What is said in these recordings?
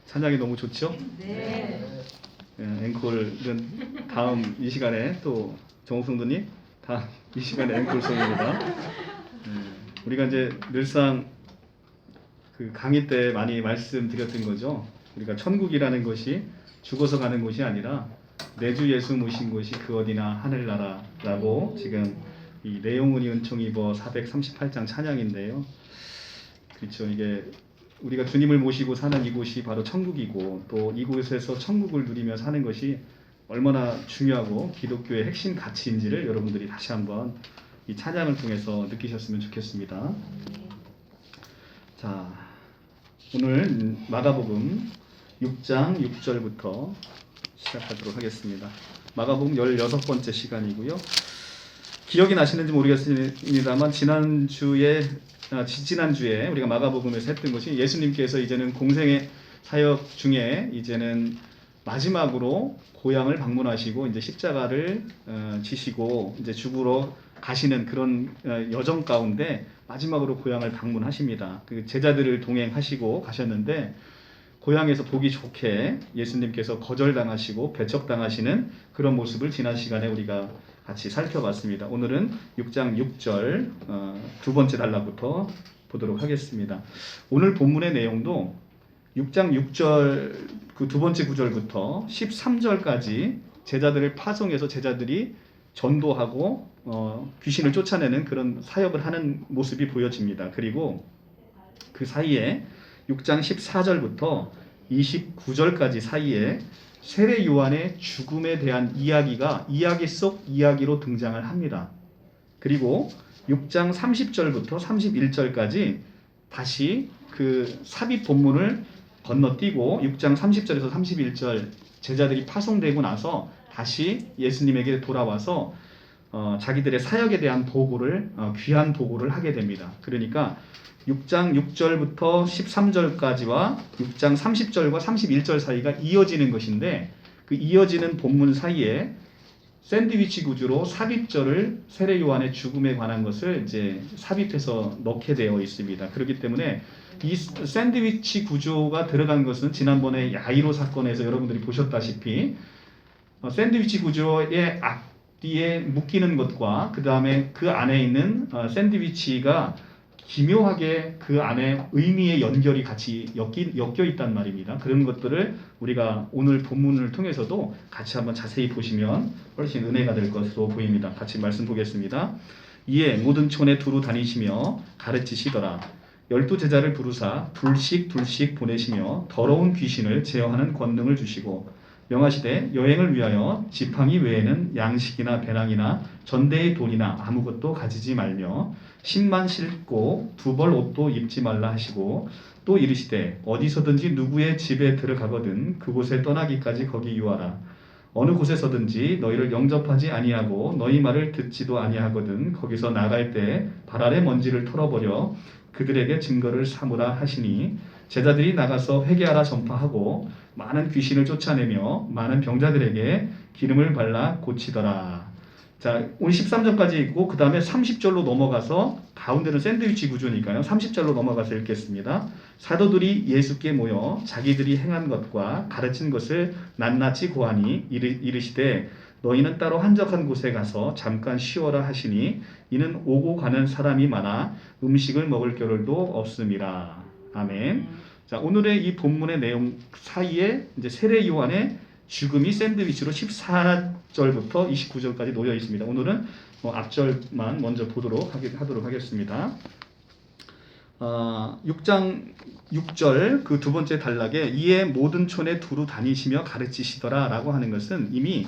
찬양이 너무 좋죠? 네. 앵콜은 다음 이 시간에 또 정옥성도님 다음 이 시간에 앵콜송입니다. 우리가 이제 늘상 그 강의 때 많이 말씀드렸던 거죠. 우리가 천국이라는 것이 죽어서 가는 곳이 아니라 내 주 예수 모신 곳이 그 어디나 하늘나라라고 지금 이 내용은이 은총 입어 438장 찬양인데요. 그렇죠. 이게 우리가 주님을 모시고 사는 이곳이 바로 천국이고 또 이곳에서 천국을 누리며 사는 것이 얼마나 중요하고 기독교의 핵심 가치인지를 여러분들이 다시 한번 이 찬양을 통해서 느끼셨으면 좋겠습니다. 자, 오늘 마가복음 6장 6절부터 시작하도록 하겠습니다. 마가복음 16번째 시간이고요. 기억이 나시는지 모르겠습니다만 지난주에 우리가 마가복음에서 했던 것이 예수님께서 이제는 공생의 사역 중에 이제는 마지막으로 고향을 방문하시고 이제 십자가를 지시고 이제 죽으러 가시는 그런 여정 가운데 마지막으로 고향을 방문하십니다. 그 제자들을 동행하시고 가셨는데 고향에서 보기 좋게 예수님께서 거절당하시고 배척당하시는 그런 모습을 지난 시간에 우리가 같이 살펴봤습니다. 오늘은 6장 6절 두 번째 단락부터 보도록 하겠습니다. 오늘 본문의 내용도 6장 6절 그 두 번째 구절부터 13절까지 제자들을 파송해서 제자들이 전도하고 귀신을 쫓아내는 그런 사역을 하는 모습이 보여집니다. 그리고 그 사이에 6장 14절부터 29절까지 사이에 세례 요한의 죽음에 대한 이야기가 이야기 속 이야기로 등장을 합니다. 그리고 6장 30절부터 31절까지 다시 그 삽입 본문을 건너뛰고 6장 30절에서 31절 제자들이 파송되고 나서 다시 예수님에게 돌아와서 자기들의 사역에 대한 보고를 귀한 보고를 하게 됩니다. 그러니까 6장 6절부터 13절까지와 6장 30절과 31절 사이가 이어지는 것인데 그 이어지는 본문 사이에 샌드위치 구조로 삽입절을 세례 요한의 죽음에 관한 것을 이제 삽입해서 넣게 되어 있습니다. 그렇기 때문에 이 샌드위치 구조가 들어간 것은 지난번에 야이로 사건에서 여러분들이 보셨다시피 샌드위치 구조의 앞뒤에 묶이는 것과 그 다음에 그 안에 있는 샌드위치가 기묘하게 그 안에 의미의 연결이 같이 엮여 있단 말입니다. 그런 것들을 우리가 오늘 본문을 통해서도 같이 한번 자세히 보시면 훨씬 은혜가 될 것으로 보입니다. 같이 말씀 보겠습니다. 이에 모든 촌에 두루 다니시며 가르치시더라. 12제자를 부르사 둘씩 보내시며 더러운 귀신을 제어하는 권능을 주시고 명하시되 여행을 위하여 지팡이 외에는 양식이나 배낭이나 전대의 돈이나 아무것도 가지지 말며 신만 신고 두벌 옷도 입지 말라 하시고 또 이르시되 어디서든지 누구의 집에 들어가거든 그곳에 떠나기까지 거기 유하라. 어느 곳에서든지 너희를 영접하지 아니하고 너희 말을 듣지도 아니하거든 거기서 나갈 때 발 아래 먼지를 털어버려 그들에게 증거를 삼으라 하시니 제자들이 나가서 회개하라 전파하고 많은 귀신을 쫓아내며 많은 병자들에게 기름을 발라 고치더라. 자, 오늘 13절까지 읽고 그 다음에 30절로 넘어가서 가운데는 샌드위치 구조니까요. 30절로 넘어가서 읽겠습니다. 사도들이 예수께 모여 자기들이 행한 것과 가르친 것을 낱낱이 고하니 이르시되 너희는 따로 한적한 곳에 가서 잠깐 쉬어라 하시니 이는 오고 가는 사람이 많아 음식을 먹을 겨를도 없음이라. 아멘. 자, 오늘의 이 본문의 내용 사이에 이제 세례 요한의 죽음이 샌드위치로 14절부터 29절까지 놓여 있습니다. 오늘은 앞절만 먼저 하도록 하겠습니다. 6장 6절 그 두 번째 단락에 이에 모든 촌에 두루 다니시며 가르치시더라 라고 하는 것은 이미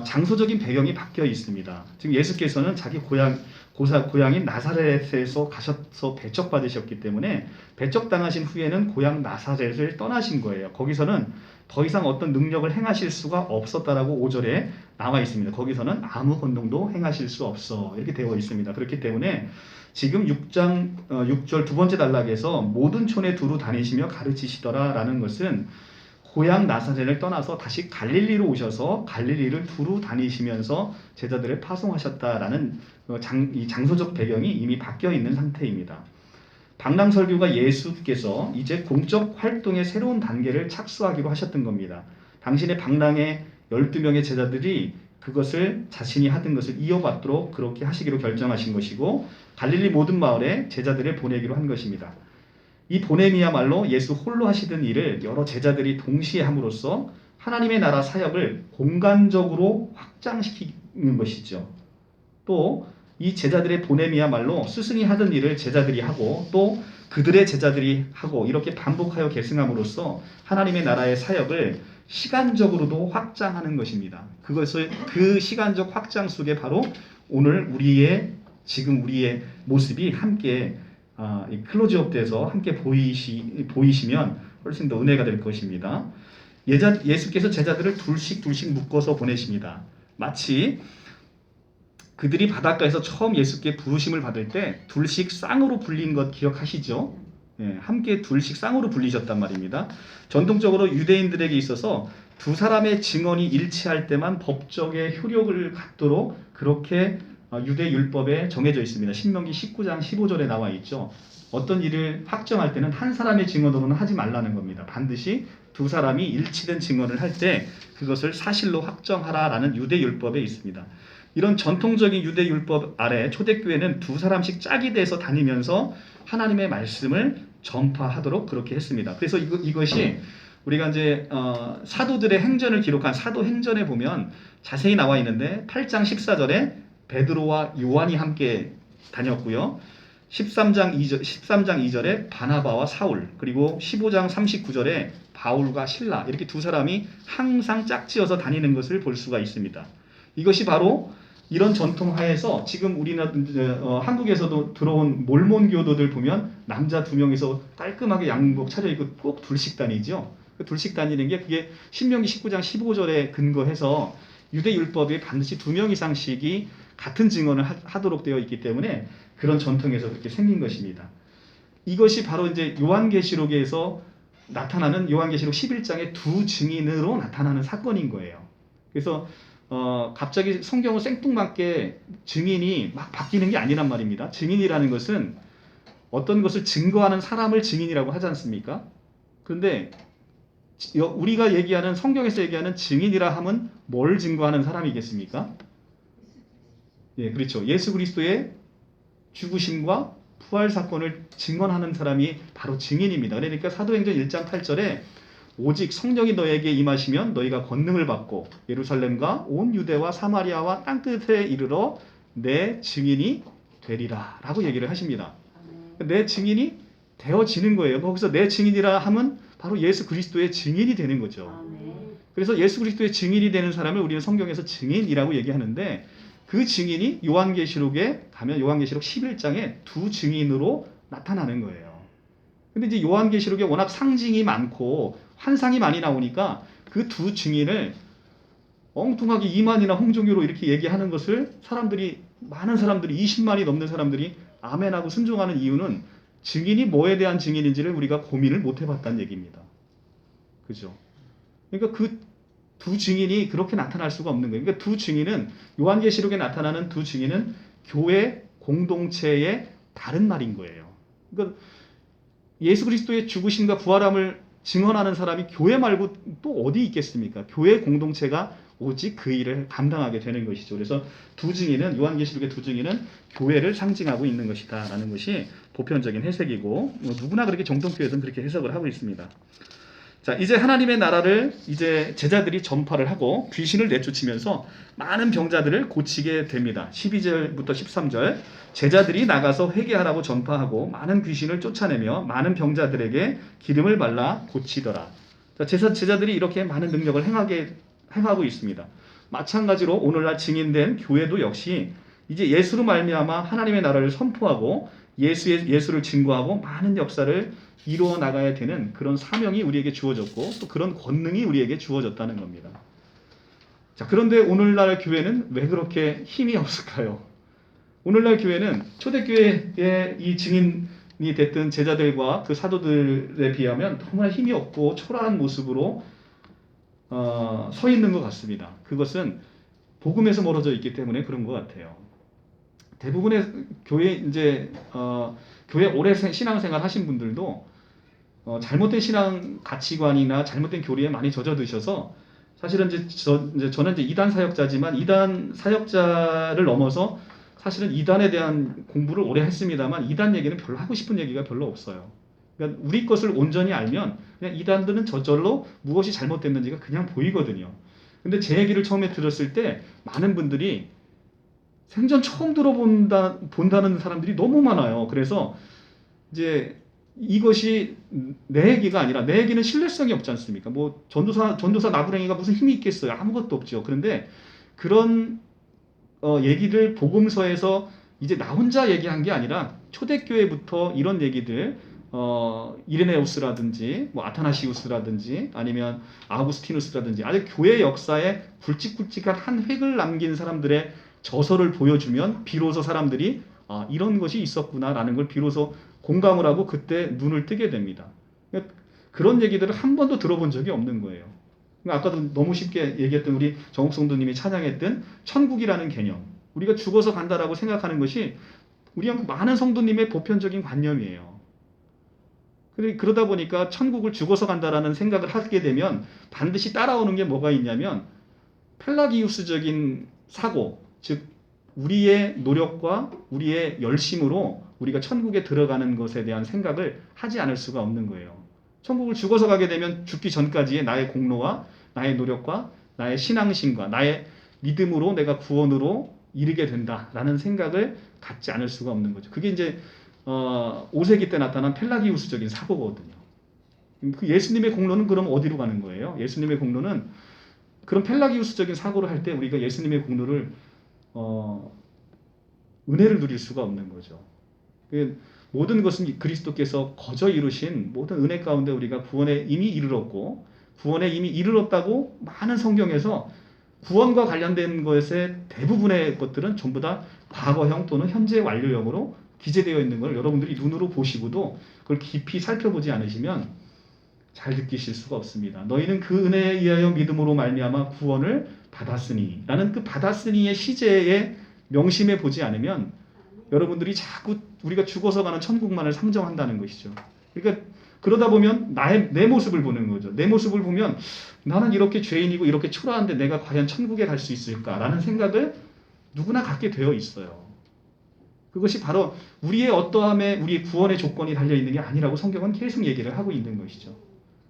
장소적인 배경이 바뀌어 있습니다. 지금 예수께서는 자기 고향인 나사렛에서 가셔서 배척받으셨기 때문에 배척당하신 후에는 고향 나사렛을 떠나신 거예요. 거기서는 더 이상 어떤 능력을 행하실 수가 없었다라고 5절에 나와 있습니다. 거기서는 아무 권능도 행하실 수 없어 이렇게 되어 있습니다. 그렇기 때문에 지금 6장 6절 두 번째 단락에서 모든 촌에 두루 다니시며 가르치시더라 라는 것은 고향 나사렛을 떠나서 다시 갈릴리로 오셔서 갈릴리를 두루 다니시면서 제자들을 파송하셨다라는 이 장소적 배경이 이미 바뀌어 있는 상태입니다. 방랑설교가 예수께서 이제 공적 활동의 새로운 단계를 착수하기로 하셨던 겁니다. 당신의 방랑의 12명의 제자들이 그것을 자신이 하던 것을 이어받도록 그렇게 하시기로 결정하신 것이고 갈릴리 모든 마을에 제자들을 보내기로 한 것입니다. 이 보냄이야말로 예수 홀로 하시던 일을 여러 제자들이 동시에 함으로써 하나님의 나라 사역을 공간적으로 확장시키는 것이죠. 또 이 제자들의 보냄이야말로 스승이 하던 일을 제자들이 하고 또 그들의 제자들이 하고 이렇게 반복하여 계승함으로써 하나님의 나라의 사역을 시간적으로도 확장하는 것입니다. 그것을 그 시간적 확장 속에 바로 오늘 지금 우리의 모습이 함께 클로즈업 돼서 함께 보이시면 훨씬 더 은혜가 될 것입니다. 예수께서 제자들을 둘씩 묶어서 보내십니다. 마치 그들이 바닷가에서 처음 예수께 부르심을 받을 때 둘씩 쌍으로 불린 것 기억하시죠? 함께 둘씩 쌍으로 불리셨단 말입니다. 전통적으로 유대인들에게 있어서 두 사람의 증언이 일치할 때만 법적의 효력을 갖도록 그렇게 유대 율법에 정해져 있습니다. 신명기 19장 15절에 나와 있죠. 어떤 일을 확정할 때는 한 사람의 증언으로는 하지 말라는 겁니다. 반드시 두 사람이 일치된 증언을 할 때 그것을 사실로 확정하라라는 유대 율법에 있습니다. 이런 전통적인 유대 율법 아래 초대교회는 두 사람씩 짝이 돼서 다니면서 하나님의 말씀을 전파하도록 그렇게 했습니다. 그래서 이것이 우리가 이제 사도들의 행전을 기록한 사도행전에 보면 자세히 나와 있는데 8장 14절에 베드로와 요한이 함께 다녔고요. 13장 2절에 바나바와 사울, 그리고 15장 39절에 바울과 실라, 이렇게 두 사람이 항상 짝지어서 다니는 것을 볼 수가 있습니다. 이것이 바로 이런 전통 하에서 지금 우리나라 한국에서도 들어온 몰몬교도들 보면 남자 두 명이서 깔끔하게 양복 차려입고 꼭 둘씩 다니죠. 그 둘씩 다니는 게 그게 신명기 19장 15절에 근거해서 유대 율법에 반드시 두 명 이상씩이 같은 증언을 하도록 되어 있기 때문에 그런 전통에서 그렇게 생긴 것입니다. 이것이 바로 이제 요한계시록에서 나타나는 요한계시록 11장의 두 증인으로 나타나는 사건인 거예요. 그래서 갑자기 성경을 생뚱맞게 증인이 막 바뀌는 게 아니란 말입니다. 증인이라는 것은 어떤 것을 증거하는 사람을 증인이라고 하지 않습니까? 그런데 우리가 얘기하는 성경에서 얘기하는 증인이라 하면 뭘 증거하는 사람이겠습니까? 예, 그렇죠. 예수 그리스도의 죽으심과 부활 사건을 증언하는 사람이 바로 증인입니다. 그러니까 사도행전 1장 8절에 오직 성령이 너에게 임하시면 너희가 권능을 받고 예루살렘과 온 유대와 사마리아와 땅끝에 이르러 내 증인이 되리라 라고 얘기를 하십니다. 내 증인이 되어지는 거예요. 거기서 내 증인이라 하면 바로 예수 그리스도의 증인이 되는 거죠. 그래서 예수 그리스도의 증인이 되는 사람을 우리는 성경에서 증인이라고 얘기하는데 그 증인이 요한계시록에 가면 요한계시록 11장에 두 증인으로 나타나는 거예요. 근데 이제 요한계시록에 워낙 상징이 많고 환상이 많이 나오니까 그 두 증인을 엉뚱하게 이만이나 홍종교로 이렇게 얘기하는 것을 많은 사람들이 20만이 넘는 사람들이 아멘하고 순종하는 이유는 증인이 뭐에 대한 증인인지를 우리가 고민을 못 해봤다는 얘기입니다. 그죠? 그러니까 그 두 증인이 그렇게 나타날 수가 없는 거예요. 그러니까 두 증인은 요한계시록에 나타나는 두 증인은 교회 공동체의 다른 말인 거예요. 그러니까 예수 그리스도의 죽으심과 부활함을 증언하는 사람이 교회 말고 또 어디 있겠습니까? 교회 공동체가 오직 그 일을 감당하게 되는 것이죠. 그래서 요한계시록의 두 증인은 교회를 상징하고 있는 것이다 라는 것이 보편적인 해석이고 누구나 그렇게 정통교회에서는 그렇게 해석을 하고 있습니다. 자, 이제 하나님의 나라를 이제 제자들이 전파를 하고 귀신을 내쫓으면서 많은 병자들을 고치게 됩니다. 12절부터 13절 제자들이 나가서 회개하라고 전파하고 많은 귀신을 쫓아내며 많은 병자들에게 기름을 발라 고치더라. 자, 제자들이 이렇게 많은 능력을 행하고 있습니다. 마찬가지로 오늘날 증인된 교회도 역시 이제 예수로 말미암아 하나님의 나라를 선포하고 예수를 증거하고 많은 역사를 이루어 나가야 되는 그런 사명이 우리에게 주어졌고 또 그런 권능이 우리에게 주어졌다는 겁니다. 자, 그런데 오늘날 교회는 왜 그렇게 힘이 없을까요? 오늘날 교회는 초대교회의 이 증인이 됐던 제자들과 그 사도들에 비하면 정말 힘이 없고 초라한 모습으로 서 있는 것 같습니다. 그것은 복음에서 멀어져 있기 때문에 그런 것 같아요. 대부분의 교회 이제 교회 오래 신앙생활 하신 분들도 잘못된 신앙 가치관이나 잘못된 교리에 많이 젖어드셔서 사실은 저는 이제 이단 사역자지만 이단 사역자를 넘어서 사실은 이단에 대한 공부를 오래 했습니다만 이단 얘기는 별로 하고 싶은 얘기가 별로 없어요. 그러니까 우리 것을 온전히 알면 그냥 이단들은 저절로 무엇이 잘못됐는지가 그냥 보이거든요. 근데 제 얘기를 처음에 들었을 때 많은 분들이 생전 처음 본다는 사람들이 너무 많아요. 그래서 이제 이것이 내 얘기가 아니라 내 얘기는 신뢰성이 없지 않습니까? 뭐 전도사 나부랭이가 무슨 힘이 있겠어요? 아무것도 없죠. 그런데 그런 얘기를 복음서에서 이제 나 혼자 얘기한 게 아니라 초대교회부터 이런 얘기들 이레네우스라든지 뭐 아타나시우스라든지 아니면 아우구스티누스라든지 아주 교회 역사에 굵직굵직한 한 획을 남긴 사람들의 저서를 보여주면 비로소 사람들이 이런 것이 있었구나라는 걸 비로소 공감을 하고 그때 눈을 뜨게 됩니다. 그러니까 그런 얘기들을 한 번도 들어본 적이 없는 거예요. 그러니까 아까도 너무 쉽게 얘기했던 우리 정욱 성도님이 찬양했던 천국이라는 개념, 우리가 죽어서 간다라고 생각하는 것이 우리 많은 성도님의 보편적인 관념이에요. 그러다 보니까 천국을 죽어서 간다라는 생각을 하게 되면 반드시 따라오는 게 뭐가 있냐면 펠라기우스적인 사고, 즉 우리의 노력과 우리의 열심으로 우리가 천국에 들어가는 것에 대한 생각을 하지 않을 수가 없는 거예요. 천국을 죽어서 가게 되면 죽기 전까지의 나의 공로와 나의 노력과 나의 신앙심과 나의 믿음으로 내가 구원으로 이르게 된다라는 생각을 갖지 않을 수가 없는 거죠. 그게 이제 5세기 때 나타난 펠라기우스적인 사고거든요. 그 예수님의 공로는 그럼 어디로 가는 거예요? 예수님의 공로는 그런 펠라기우스적인 사고를 할 때 우리가 예수님의 공로를 은혜를 누릴 수가 없는 거죠. 모든 것은 그리스도께서 거저 이루신 모든 은혜 가운데 우리가 구원에 이미 이르렀고 구원에 이미 이르렀다고 많은 성경에서 구원과 관련된 것의 대부분의 것들은 전부 다 과거형 또는 현재 완료형으로 기재되어 있는 걸 여러분들이 눈으로 보시고도 그걸 깊이 살펴보지 않으시면 잘 느끼실 수가 없습니다. 너희는 그 은혜에 의하여 믿음으로 말미암아 구원을 받았으니 라는 그 받았으니의 시제에 명심해 보지 않으면 여러분들이 자꾸 우리가 죽어서 가는 천국만을 상정한다는 것이죠. 그러니까 그러다 보면 내 모습을 보는 거죠. 내 모습을 보면 나는 이렇게 죄인이고 이렇게 초라한데 내가 과연 천국에 갈 수 있을까라는 생각을 누구나 갖게 되어 있어요. 그것이 바로 우리의 어떠함에 우리의 구원의 조건이 달려있는 게 아니라고 성경은 계속 얘기를 하고 있는 것이죠.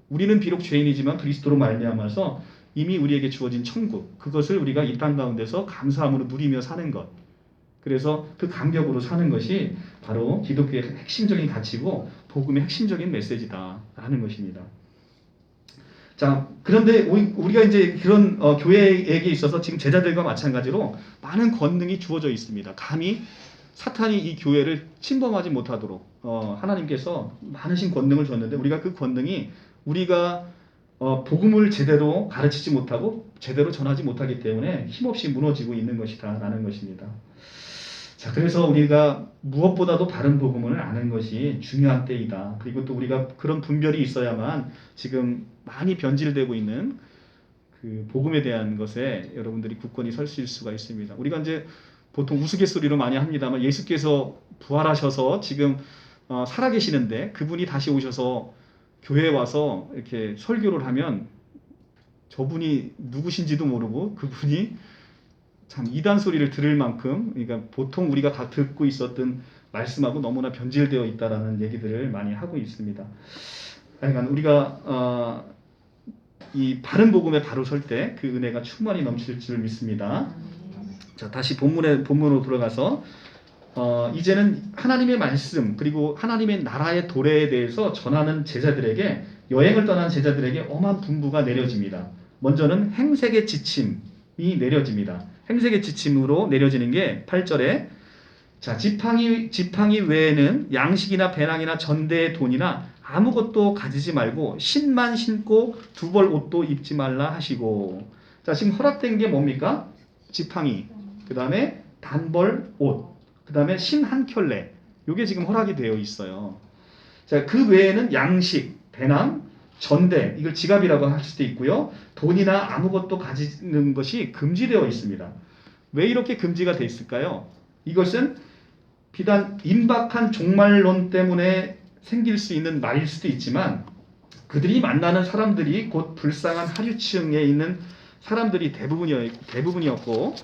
우리는 비록 죄인이지만 그리스도로 말미암아서 이미 우리에게 주어진 천국, 그것을 우리가 이 땅 가운데서 감사함으로 누리며 사는 것, 그래서 그 감격으로 사는 것이 바로 기독교의 핵심적인 가치고 복음의 핵심적인 메시지다라는 것입니다. 자, 그런데 우리가 이제 그런 교회에게 있어서 지금 제자들과 마찬가지로 많은 권능이 주어져 있습니다. 감히 사탄이 이 교회를 침범하지 못하도록 하나님께서 많으신 권능을 줬는데 우리가 그 권능이 우리가 복음을 제대로 가르치지 못하고 제대로 전하지 못하기 때문에 힘없이 무너지고 있는 것이다 라는 것입니다. 자, 그래서 우리가 무엇보다도 바른 복음을 아는 것이 중요한 때이다. 그리고 또 우리가 그런 분별이 있어야만 지금 많이 변질되고 있는 그 복음에 대한 것에 여러분들이 굳건히 설 수가 있습니다. 우리가 이제 보통 우스갯소리로 많이 합니다만 예수께서 부활하셔서 지금 살아계시는데 그분이 다시 오셔서 교회에 와서 이렇게 설교를 하면 저분이 누구신지도 모르고 그분이 참 이단 소리를 들을 만큼 그러니까 보통 우리가 다 듣고 있었던 말씀하고 너무나 변질되어 있다라는 얘기들을 많이 하고 있습니다. 그러니까 우리가 이 바른 복음에 바로 설 때 그 은혜가 충만히 넘칠 줄 믿습니다. 자, 다시 본문으로 돌아가서 이제는 하나님의 말씀 그리고 하나님의 나라의 도래에 대해서 전하는 제자들에게 여행을 떠난 제자들에게 엄한 분부가 내려집니다. 먼저는 행색의 지침이 내려집니다. 행색의 지침으로 내려지는 게 8절에 자, 지팡이 외에는 양식이나 배낭이나 전대의 돈이나 아무것도 가지지 말고 신만 신고 두 벌 옷도 입지 말라 하시고. 자, 지금 허락된 게 뭡니까? 지팡이, 그 다음에 단벌 옷, 그 다음에 신 한 켤레. 이게 지금 허락이 되어 있어요. 자, 그 외에는 양식, 배낭, 전대, 이걸 지갑이라고 할 수도 있고요. 돈이나 아무것도 가지는 것이 금지되어 있습니다. 왜 이렇게 금지가 되어 있을까요? 이것은 비단 임박한 종말론 때문에 생길 수 있는 말일 수도 있지만 그들이 만나는 사람들이 곧 불쌍한 하류층에 있는 사람들이 대부분이었고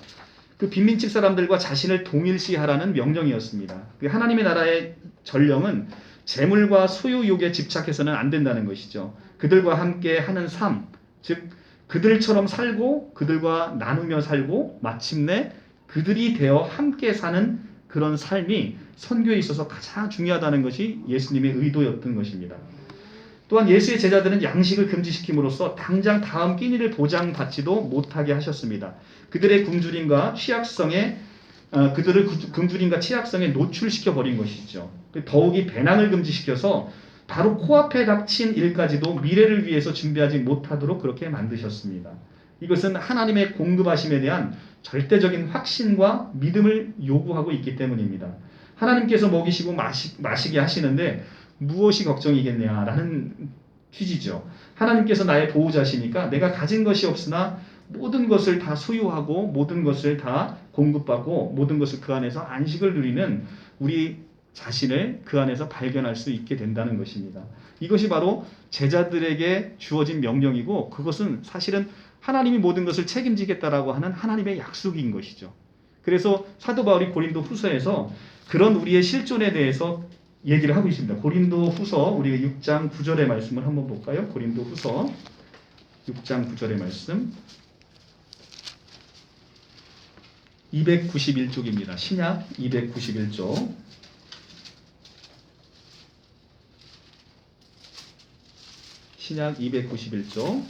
그 빈민집 사람들과 자신을 동일시하라는 명령이었습니다. 그 하나님의 나라의 전령은 재물과 소유욕에 집착해서는 안 된다는 것이죠. 그들과 함께 하는 삶, 즉 그들처럼 살고 그들과 나누며 살고 마침내 그들이 되어 함께 사는 그런 삶이 선교에 있어서 가장 중요하다는 것이 예수님의 의도였던 것입니다. 또한 예수의 제자들은 양식을 금지시킴으로써 당장 다음 끼니를 보장받지도 못하게 하셨습니다. 그들의 굶주림과 취약성에 그들을 굶주림과 취약성에 노출시켜 버린 것이죠. 더욱이 배낭을 금지시켜서 바로 코앞에 닥친 일까지도 미래를 위해서 준비하지 못하도록 그렇게 만드셨습니다. 이것은 하나님의 공급하심에 대한 절대적인 확신과 믿음을 요구하고 있기 때문입니다. 하나님께서 먹이시고 마시게 하시는데 무엇이 걱정이겠냐라는 취지죠. 하나님께서 나의 보호자시니까 내가 가진 것이 없으나 모든 것을 다 소유하고 모든 것을 다 공급받고 모든 것을 그 안에서 안식을 누리는 우리 자신을 그 안에서 발견할 수 있게 된다는 것입니다. 이것이 바로 제자들에게 주어진 명령이고 그것은 사실은 하나님이 모든 것을 책임지겠다라고 하는 하나님의 약속인 것이죠. 그래서 사도 바울이 고린도 후서에서 그런 우리의 실존에 대해서 얘기를 하고 있습니다. 고린도 후서 우리가 6장 9절의 말씀을 한번 볼까요? 고린도 후서 6장 9절의 말씀 291쪽입니다. 신약 291쪽 신약 291쪽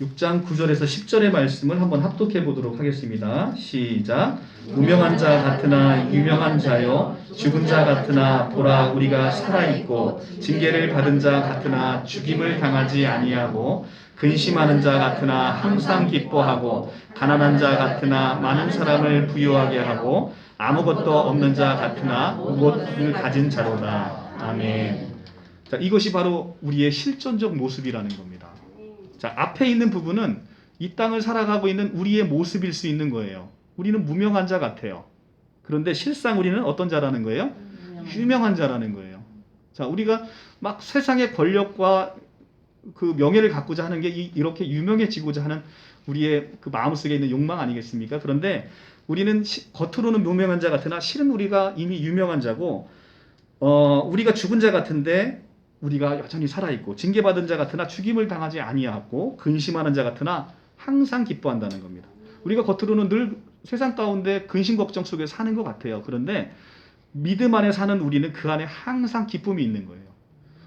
6장 9절에서 10절의 말씀을 한번 합독해 보도록 하겠습니다. 시작. 무명한 자 같으나 유명한 자요 죽은 자 같으나 보라 우리가 살아있고 징계를 받은 자 같으나 죽임을 당하지 아니하고 근심하는 자 같으나 항상 기뻐하고 가난한 자 같으나 많은 사람을 부유하게 하고 아무것도 없는 자 같으나 무엇을 가진 자로다. 아멘. 자, 이것이 바로 우리의 실존적 모습이라는 겁니다. 자, 앞에 있는 부분은 이 땅을 살아가고 있는 우리의 모습일 수 있는 거예요. 우리는 무명한 자 같아요. 그런데 실상 우리는 어떤 자라는 거예요? 유명한 자라는 거예요. 자, 우리가 막 세상의 권력과 그 명예를 갖고자 하는 게 이렇게 유명해지고자 하는 우리의 그 마음속에 있는 욕망 아니겠습니까? 그런데 우리는 겉으로는 무명한 자 같으나 실은 우리가 이미 유명한 자고 우리가 죽은 자 같은데 우리가 여전히 살아있고 징계받은 자 같으나 죽임을 당하지 아니하고 근심하는 자 같으나 항상 기뻐한다는 겁니다. 우리가 겉으로는 늘 세상 가운데 근심 걱정 속에 사는 것 같아요. 그런데 믿음 안에 사는 우리는 그 안에 항상 기쁨이 있는 거예요.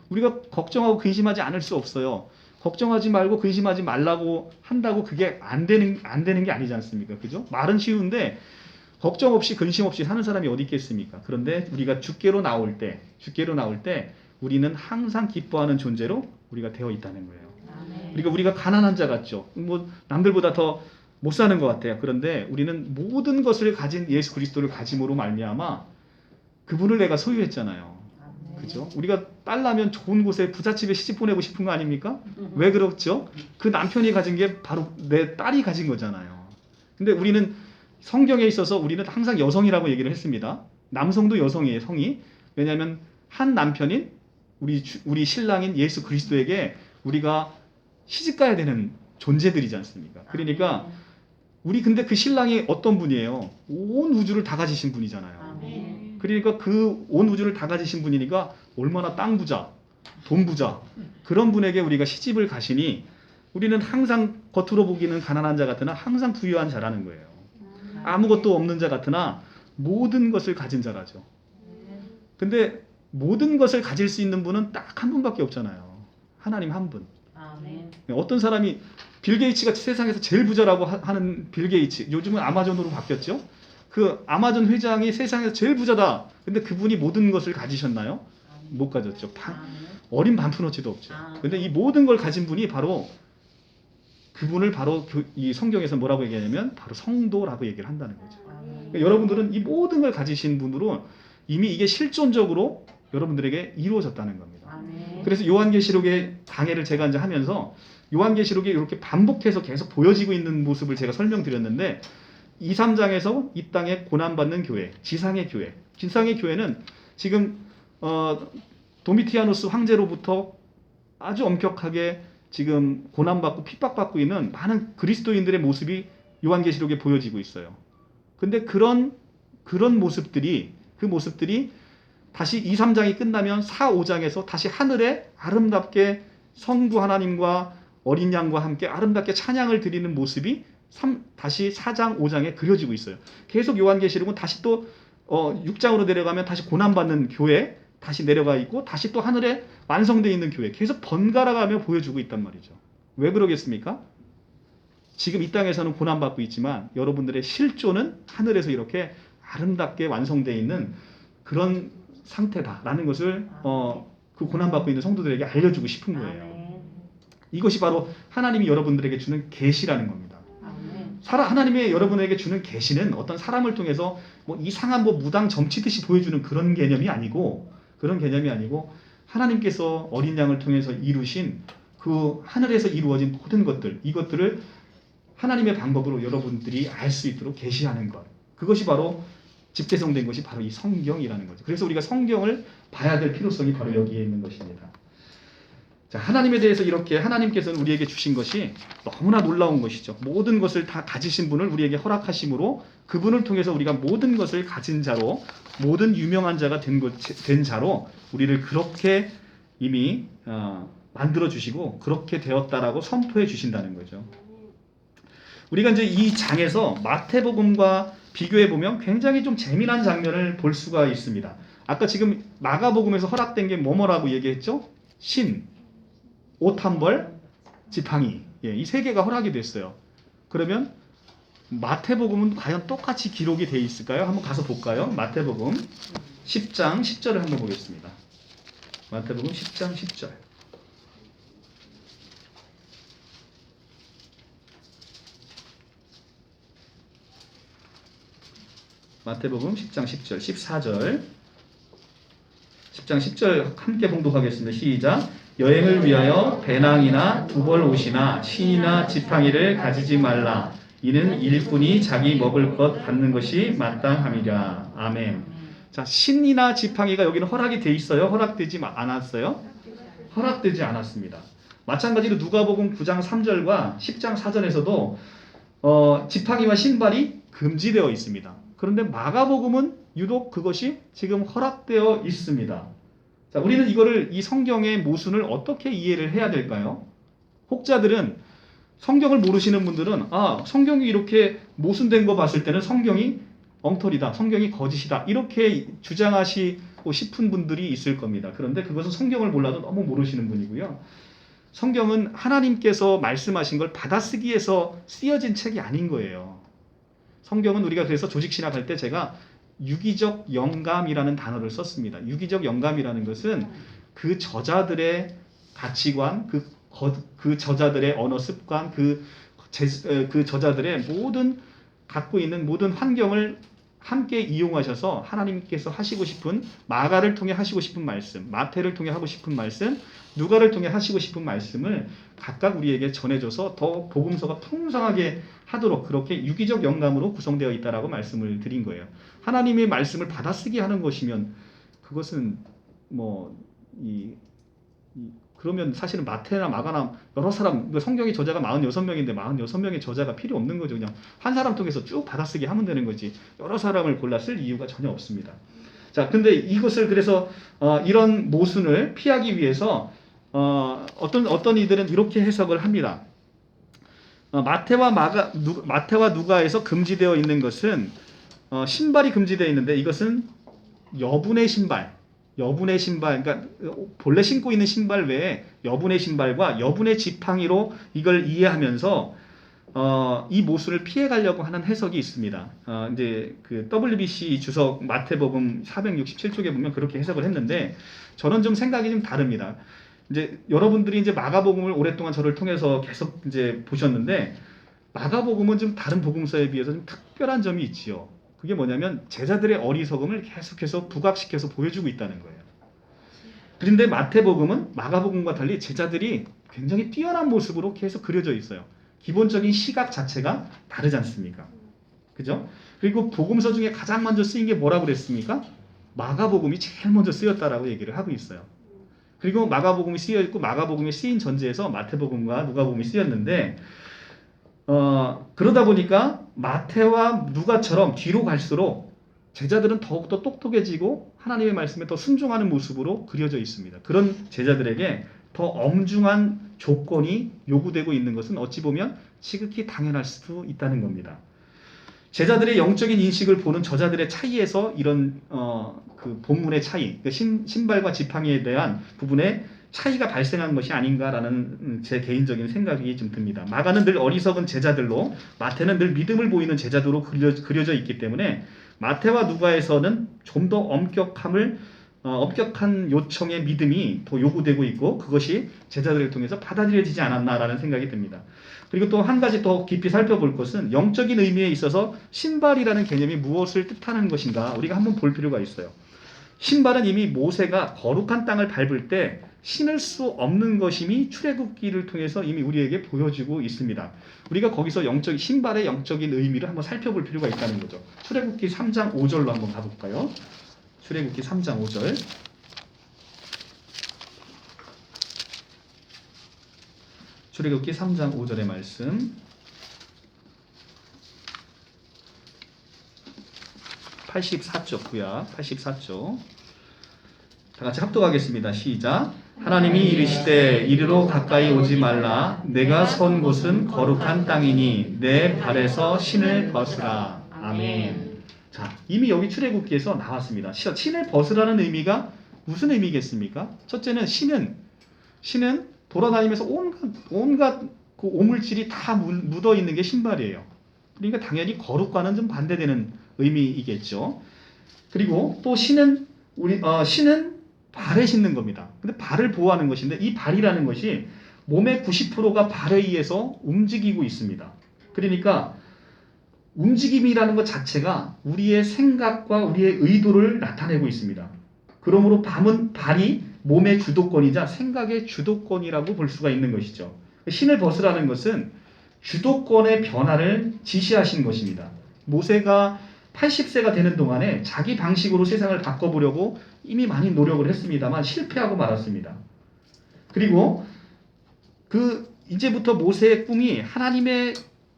우리가 걱정하고 근심하지 않을 수 없어요. 걱정하지 말고 근심하지 말라고 한다고 그게 안 되는 게 아니지 않습니까? 그죠? 말은 쉬운데 걱정 없이 근심 없이 사는 사람이 어디 있겠습니까? 그런데 우리가 주께로 나올 때 우리는 항상 기뻐하는 존재로 우리가 되어 있다는 거예요. 그러니까 우리가 가난한 자 같죠. 뭐 남들보다 더 못 사는 것 같아요. 그런데 우리는 모든 것을 가진 예수 그리스도를 가짐으로 말미암아 그분을 내가 소유했잖아요. 그죠? 우리가 딸 나면 좋은 곳에 부잣집에 시집 보내고 싶은 거 아닙니까? 왜 그렇죠? 그 남편이 가진 게 바로 내 딸이 가진 거잖아요. 근데 우리는 성경에 있어서 우리는 항상 여성이라고 얘기를 했습니다. 남성도 여성이에요, 성이. 왜냐하면 한 남편인 우리 신랑인 예수 그리스도에게 우리가 시집가야 되는 존재들이지 않습니까? 그러니까 우리 근데 그 신랑이 어떤 분이에요? 온 우주를 다 가지신 분이잖아요. 그러니까 그 온 우주를 다 가지신 분이니까 얼마나 땅 부자, 돈 부자 그런 분에게 우리가 시집을 가시니 우리는 항상 겉으로 보기는 가난한 자 같으나 항상 부유한 자라는 거예요. 아무것도 없는 자 같으나 모든 것을 가진 자라죠. 근데 모든 것을 가질 수 있는 분은 딱 한 분밖에 없잖아요. 하나님 한 분. 어떤 사람이 빌 게이츠가 세상에서 제일 부자라고 하는 빌 게이츠, 요즘은 아마존으로 바뀌었죠. 그 아마존 회장이 세상에서 제일 부자다. 근데 그분이 모든 것을 가지셨나요? 못 가졌죠. 어린 반푼어치도 없죠. 근데 이 모든 걸 가진 분이 바로 그분을 바로 이 성경에서 뭐라고 얘기하냐면 바로 성도라고 얘기를 한다는 거죠. 그러니까 여러분들은 이 모든 걸 가지신 분으로 이미 이게 실존적으로 여러분들에게 이루어졌다는 겁니다. 그래서 요한계시록의 강해를 제가 이제 하면서 요한계시록에 이렇게 반복해서 계속 보여지고 있는 모습을 제가 설명드렸는데 2, 3장에서 이 땅에 고난받는 교회, 지상의 교회. 지상의 교회는 지금 도미티아누스 황제로부터 아주 엄격하게 지금 고난받고 핍박받고 있는 많은 그리스도인들의 모습이 요한계시록에 보여지고 있어요. 근데 그런 모습들이 다시 2, 3장이 끝나면 4, 5장에서 다시 하늘에 아름답게 성부 하나님과 어린 양과 함께 아름답게 찬양을 드리는 모습이 다시 4장, 5장에 그려지고 있어요. 계속 요한계시록은 다시 또 6장으로 내려가면 다시 고난받는 교회 다시 내려가 있고 다시 또 하늘에 완성되어 있는 교회 계속 번갈아 가며 보여주고 있단 말이죠. 왜 그러겠습니까? 지금 이 땅에서는 고난받고 있지만 여러분들의 실존은 하늘에서 이렇게 아름답게 완성되어 있는 그런 상태다라는 것을 그 고난받고 있는 성도들에게 알려주고 싶은 거예요. 이것이 바로 하나님이 여러분들에게 주는 계시라는 겁니다. 하나님의 여러분에게 주는 계시는 어떤 사람을 통해서 뭐 이상한 무당 점치듯이 보여주는 그런 개념이 아니고 하나님께서 어린 양을 통해서 이루신 그 하늘에서 이루어진 모든 것들, 이것들을 하나님의 방법으로 여러분들이 알 수 있도록 계시하는 것. 그것이 바로 집대성된 것이 바로 이 성경이라는 거죠. 그래서 우리가 성경을 봐야 될 필요성이 바로 여기에 있는 것입니다. 자, 하나님에 대해서 이렇게 하나님께서는 우리에게 주신 것이 너무나 놀라운 것이죠. 모든 것을 다 가지신 분을 우리에게 허락하심으로 그분을 통해서 우리가 모든 것을 가진 자로 모든 유명한 자가 된 자로 우리를 그렇게 이미 만들어 주시고 그렇게 되었다라고 선포해 주신다는 거죠. 우리가 이제 이 장에서 마태복음과 비교해 보면 굉장히 좀 재미난 장면을 볼 수가 있습니다. 아까 지금 마가복음에서 허락된 게 뭐라고 얘기했죠? 신, 옷 한 벌, 지팡이. 이 세 개가 허락이 됐어요. 그러면 마태복음은 과연 똑같이 기록이 돼 있을까요? 한번 가서 볼까요? 마태복음 10장 10절을 한번 보겠습니다. 마태복음 10장 10절. 마태복음 10장 10절, 14절. 10장 10절 함께 봉독하겠습니다. 시작. 여행을 위하여 배낭이나 두벌 옷이나 신이나 지팡이를 가지지 말라. 이는 일꾼이 자기 먹을 것 받는 것이 마땅함이라. 아멘. 자, 신이나 지팡이가 여기는 허락이 돼 있어요? 허락되지 않았어요? 허락되지 않았습니다. 마찬가지로 누가복음 9장 3절과 10장 4절에서도 지팡이와 신발이 금지되어 있습니다. 그런데 마가복음은 유독 그것이 지금 허락되어 있습니다. 자, 우리는 이 성경의 모순을 어떻게 이해를 해야 될까요? 혹자들은 성경을 모르시는 분들은 성경이 이렇게 모순된 거 봤을 때는 성경이 엉터리다, 성경이 거짓이다 이렇게 주장하시고 싶은 분들이 있을 겁니다. 그런데 그것은 성경을 몰라도 너무 모르시는 분이고요. 성경은 하나님께서 말씀하신 걸 받아쓰기에서 쓰여진 책이 아닌 거예요. 성경은 우리가 그래서 조직신학 할 때 제가 유기적 영감이라는 단어를 썼습니다. 유기적 영감이라는 것은 그 저자들의 가치관, 그 저자들의 언어 습관, 그 저자들의 모든 갖고 있는 모든 환경을 함께 이용하셔서 하나님께서 하시고 싶은 마가를 통해 하시고 싶은 말씀, 마태를 통해 하고 싶은 말씀, 누가를 통해 하시고 싶은 말씀을 각각 우리에게 전해줘서 더 복음서가 풍성하게 하도록 그렇게 유기적 영감으로 구성되어 있다라고 말씀을 드린 거예요. 하나님의 말씀을 받아쓰기 하는 것이면 그것은 그러면 사실은 마태나 마가나 여러 사람, 성경의 저자가 46명인데 46명의 저자가 필요 없는 거죠. 그냥 한 사람 통해서 쭉 받아쓰기 하면 되는 거지. 여러 사람을 골라 쓸 이유가 전혀 없습니다. 자, 근데 이것을 그래서 이런 모순을 피하기 위해서 어떤 이들은 이렇게 해석을 합니다. 마태와 누가에서 금지되어 있는 것은 신발이 금지되어 있는데 이것은 여분의 신발, 그러니까 본래 신고 있는 신발 외에 여분의 신발과 여분의 지팡이로 이걸 이해하면서 이 모순을 피해 가려고 하는 해석이 있습니다. 이제 그 WBC 주석 마태복음 467쪽에 보면 그렇게 해석을 했는데 저는 좀 생각이 좀 다릅니다. 이제 여러분들이 이제 마가복음을 오랫동안 저를 통해서 계속 이제 보셨는데 마가복음은 좀 다른 복음서에 비해서 좀 특별한 점이 있지요. 그게 뭐냐면 제자들의 어리석음을 계속해서 부각시켜서 보여주고 있다는 거예요. 그런데 마태복음은 마가복음과 달리 제자들이 굉장히 뛰어난 모습으로 계속 그려져 있어요. 기본적인 시각 자체가 다르지 않습니까? 그죠? 그리고 복음서 중에 가장 먼저 쓰인 게 뭐라고 그랬습니까? 마가복음이 제일 먼저 쓰였다라고 얘기를 하고 있어요. 그리고 마가복음이 쓰여 있고 마가복음이 쓰인 전제에서 마태복음과 누가복음이 쓰였는데 그러다 보니까 마태와 누가처럼 뒤로 갈수록 제자들은 더욱더 똑똑해지고 하나님의 말씀에 더 순종하는 모습으로 그려져 있습니다. 그런 제자들에게 더 엄중한 조건이 요구되고 있는 것은 어찌 보면 지극히 당연할 수도 있다는 겁니다. 제자들의 영적인 인식을 보는 저자들의 차이에서 이런 그 본문의 차이, 그 신발과 지팡이에 대한 부분에 차이가 발생한 것이 아닌가라는 제 개인적인 생각이 좀 듭니다. 마가는 늘 어리석은 제자들로, 마태는 늘 믿음을 보이는 제자도로 그려져 있기 때문에 마태와 누가에서는 좀 더 엄격한 요청의 믿음이 더 요구되고 있고 그것이 제자들을 통해서 받아들여지지 않았나라는 생각이 듭니다. 그리고 또 한 가지 더 깊이 살펴볼 것은 영적인 의미에 있어서 신발이라는 개념이 무엇을 뜻하는 것인가 우리가 한번 볼 필요가 있어요. 신발은 이미 모세가 거룩한 땅을 밟을 때 신을 수 없는 것임이 출애굽기를 통해서 이미 우리에게 보여주고 있습니다. 우리가 거기서 신발의 영적인 의미를 한번 살펴볼 필요가 있다는 거죠. 출애굽기 3장 5절로 한번 가볼까요? 출애굽기 3장 5절. 출애굽기 3장 5절의 말씀. 84쪽 구약 84쪽. 다 같이 합독하겠습니다. 시작. 하나님이 이르시되 이리로 가까이 오지 말라. 내가 선 곳은 거룩한 땅이니 내 발에서 신을 벗으라. 아멘. 자, 이미 여기 출애굽기에서 나왔습니다. 신을 벗으라는 의미가 무슨 의미겠습니까? 첫째는 신은 돌아다니면서 온갖 그 오물질이 다 묻어 있는 게 신발이에요. 그러니까 당연히 거룩과는 좀 반대되는 의미이겠죠. 그리고 또 신은 발에 신는 겁니다. 근데 발을 보호하는 것인데 이 발이라는 것이 몸의 90%가 발에 의해서 움직이고 있습니다. 그러니까 움직임이라는 것 자체가 우리의 생각과 우리의 의도를 나타내고 있습니다. 그러므로 발이 몸의 주도권이자 생각의 주도권이라고 볼 수가 있는 것이죠. 신을 벗으라는 것은 주도권의 변화를 지시하신 것입니다. 모세가 80세가 되는 동안에 자기 방식으로 세상을 바꿔보려고 이미 많이 노력을 했습니다만 실패하고 말았습니다. 그리고 이제부터 모세의 꿈이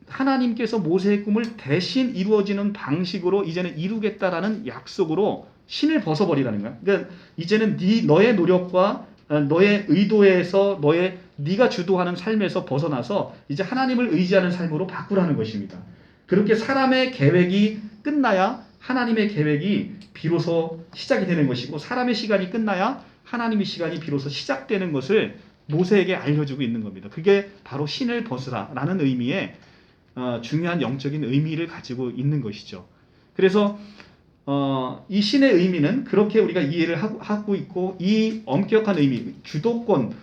하나님께서 모세의 꿈을 대신 이루어지는 방식으로 이제는 이루겠다라는 약속으로 신을 벗어버리라는 거야. 그러니까 이제는 너의 노력과 너의 의도에서 네가 주도하는 삶에서 벗어나서 이제 하나님을 의지하는 삶으로 바꾸라는 것입니다. 그렇게 사람의 계획이 끝나야 하나님의 계획이 비로소 시작이 되는 것이고 사람의 시간이 끝나야 하나님의 시간이 비로소 시작되는 것을 모세에게 알려주고 있는 겁니다. 그게 바로 신을 벗으라라는 의미의 중요한 영적인 의미를 가지고 있는 것이죠. 그래서 이 신의 의미는 그렇게 우리가 이해를 하고 있고 이 엄격한 의미, 주도권,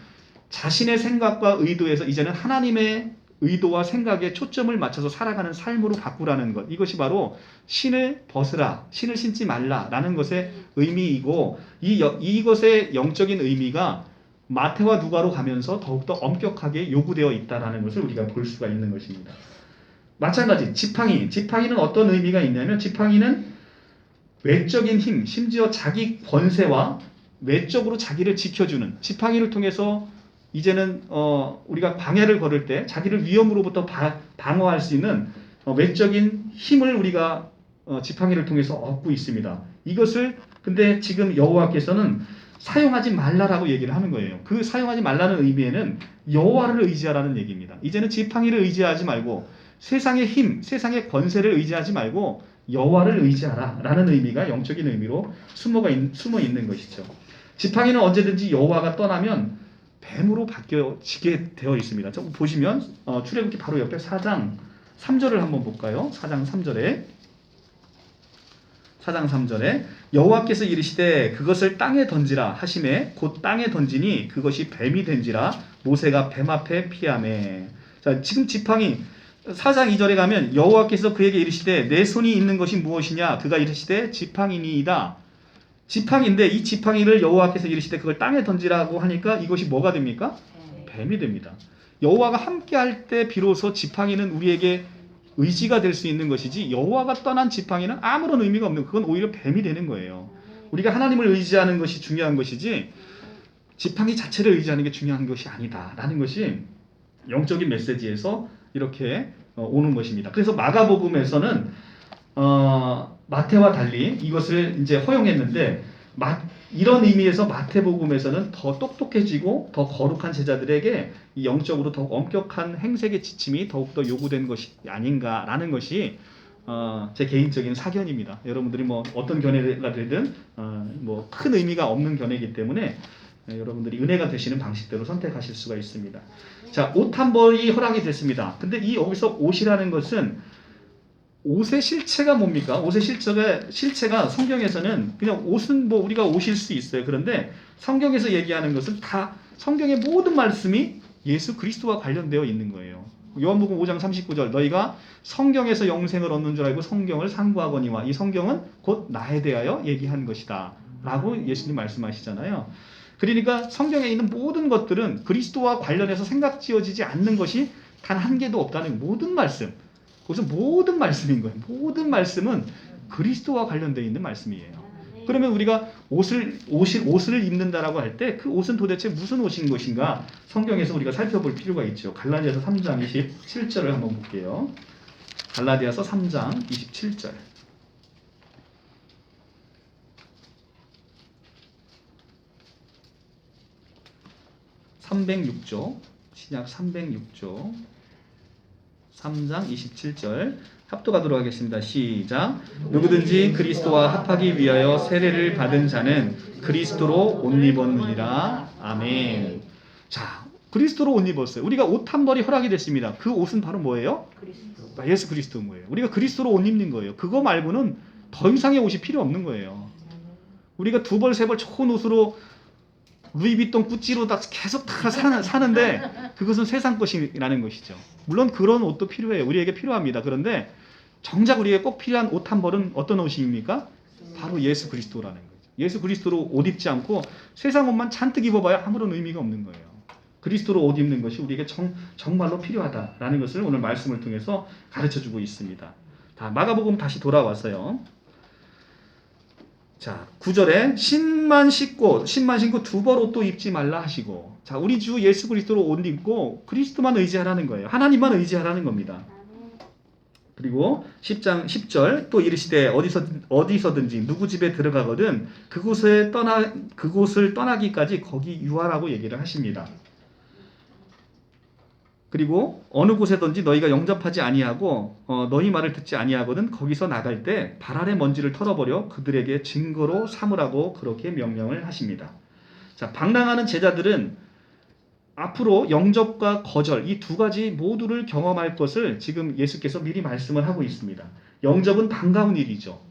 자신의 생각과 의도에서 이제는 하나님의 의도와 생각에 초점을 맞춰서 살아가는 삶으로 바꾸라는 것. 이것이 바로 신을 벗으라, 신을 신지 말라라는 것의 의미이고 이것의 영적인 의미가 마태와 누가로 가면서 더욱더 엄격하게 요구되어 있다는 것을 우리가 볼 수가 있는 것입니다. 마찬가지 지팡이는 어떤 의미가 있냐면 지팡이는 외적인 힘, 심지어 자기 권세와 외적으로 자기를 지켜주는 지팡이를 통해서 이제는 우리가 방해를 걸을 때 자기를 위험으로부터 방어할 수 있는 외적인 힘을 우리가 지팡이를 통해서 얻고 있습니다. 이것을 근데 지금 여호와께서는 사용하지 말라라고 얘기를 하는 거예요. 그 사용하지 말라는 의미에는 여호와를 의지하라는 얘기입니다. 이제는 지팡이를 의지하지 말고 세상의 힘, 세상의 권세를 의지하지 말고 여호와를 의지하라라는 의미가 영적인 의미로 숨어 있는 것이죠. 지팡이는 언제든지 여호와가 떠나면 뱀으로 바뀌어지게 되어 있습니다. 좀 보시면 출애굽기 바로 옆에 4장 3절을 한번 볼까요? 4장 3절에 여호와께서 이르시되 그것을 땅에 던지라 하시매 곧 땅에 던지니 그것이 뱀이 된지라 모세가 뱀 앞에 피하매. 자, 지금 지팡이 4장 2절에 가면 여호와께서 그에게 이르시되 내 손이 있는 것이 무엇이냐 그가 이르시되 지팡이니이다. 지팡이인데 이 지팡이를 여호와께서 이르시되 그걸 땅에 던지라고 하니까 이것이 뭐가 됩니까? 뱀이 됩니다. 여호와가 함께 할 때 비로소 지팡이는 우리에게 의지가 될 수 있는 것이지 여호와가 떠난 지팡이는 아무런 의미가 없는, 그건 오히려 뱀이 되는 거예요. 우리가 하나님을 의지하는 것이 중요한 것이지 지팡이 자체를 의지하는 게 중요한 것이 아니다라는 것이 영적인 메시지에서 이렇게 오는 것입니다. 그래서 마가복음에서는 마태와 달리 이것을 이제 허용했는데, 이런 의미에서 마태복음에서는 더 똑똑해지고 더 거룩한 제자들에게 이 영적으로 더욱 엄격한 행색의 지침이 더욱더 요구된 것이 아닌가라는 것이 제 개인적인 사견입니다. 여러분들이 뭐 어떤 견해가 되든 뭐 큰 의미가 없는 견해이기 때문에 여러분들이 은혜가 되시는 방식대로 선택하실 수가 있습니다. 자, 옷 한 벌이 허락이 됐습니다. 근데 이 여기서 옷이라는 것은 옷의 실체가 뭡니까? 옷의 실체가 성경에서는 그냥 옷은 뭐 우리가 옷일 수 있어요. 그런데 성경에서 얘기하는 것은 다 성경의 모든 말씀이 예수 그리스도와 관련되어 있는 거예요. 요한복음 5장 39절, 너희가 성경에서 영생을 얻는 줄 알고 성경을 상고하거니와 이 성경은 곧 나에 대하여 얘기한 것이다 라고 예수님 말씀하시잖아요. 그러니까 성경에 있는 모든 것들은 그리스도와 관련해서 생각지어지지 않는 것이 단 한 개도 없다는, 모든 말씀, 거기서 모든 말씀인 거예요. 모든 말씀은 그리스도와 관련되어 있는 말씀이에요. 그러면 우리가 옷을 입는다라고 할 때 그 옷은 도대체 무슨 옷인 것인가 성경에서 우리가 살펴볼 필요가 있죠. 갈라디아서 3장 27절을 한번 볼게요. 갈라디아서 3장 27절. (306조) 신약 306조 3장 27절 합독하도록 하겠습니다. 시작. 누구든지 그리스도와 합하기 위하여 세례를 받은 자는 그리스도로 옷 입었느니라. 아멘. 자, 그리스도로 옷 입었어요. 우리가 옷 한 벌이 허락이 됐습니다. 그 옷은 바로 뭐예요? 그리스도. 예수 그리스도인 거예요. 우리가 그리스도로 옷 입는 거예요. 그거 말고는 더 이상의 옷이 필요 없는 거예요. 우리가 두 벌, 세 벌 좋은 옷으로 루이비통, 구찌로 다 계속 다 사는데 그것은 세상 것이라는 것이죠. 물론 그런 옷도 필요해요. 우리에게 필요합니다. 그런데 정작 우리에게 꼭 필요한 옷 한 벌은 어떤 옷입니까? 바로 예수 그리스도라는 거죠. 예수 그리스도로 옷 입지 않고 세상 옷만 잔뜩 입어봐야 아무런 의미가 없는 거예요. 그리스도로 옷 입는 것이 우리에게 정말로 필요하다라는 것을 오늘 말씀을 통해서 가르쳐주고 있습니다. 자, 마가복음 다시 돌아와서요. 자, 9절에 신만 신고 두 벌 옷도 입지 말라 하시고. 자, 우리 주 예수 그리스도로 옷 입고 그리스도만 의지하라는 거예요. 하나님만 의지하라는 겁니다. 그리고 10장 10절 또 이르시되 어디서든지 누구 집에 들어가거든 그곳을 떠나기까지 거기 유하라고 얘기를 하십니다. 그리고 어느 곳에든지 너희가 영접하지 아니하고 너희 말을 듣지 아니하거든 거기서 나갈 때 발 아래 먼지를 털어버려 그들에게 증거로 삼으라고 그렇게 명령을 하십니다. 자, 방랑하는 제자들은 앞으로 영접과 거절 이 두 가지 모두를 경험할 것을 지금 예수께서 미리 말씀을 하고 있습니다. 영접은 반가운 일이죠.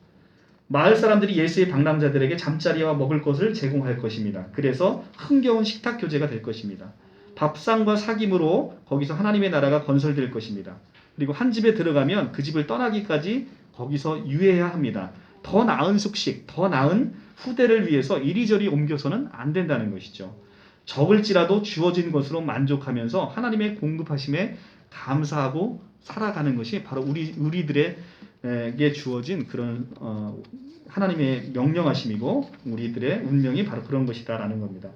마을 사람들이 예수의 방랑자들에게 잠자리와 먹을 것을 제공할 것입니다. 그래서 흥겨운 식탁 교제가 될 것입니다. 밥상과 사귐으로 거기서 하나님의 나라가 건설될 것입니다. 그리고 한 집에 들어가면 그 집을 떠나기까지 거기서 유해야 합니다. 더 나은 숙식, 더 나은 후대를 위해서 이리저리 옮겨서는 안 된다는 것이죠. 적을지라도 주어진 것으로 만족하면서 하나님의 공급하심에 감사하고 살아가는 것이 바로 우리들에게 주어진 그런 하나님의 명령하심이고 우리들의 운명이 바로 그런 것이다라는 겁니다.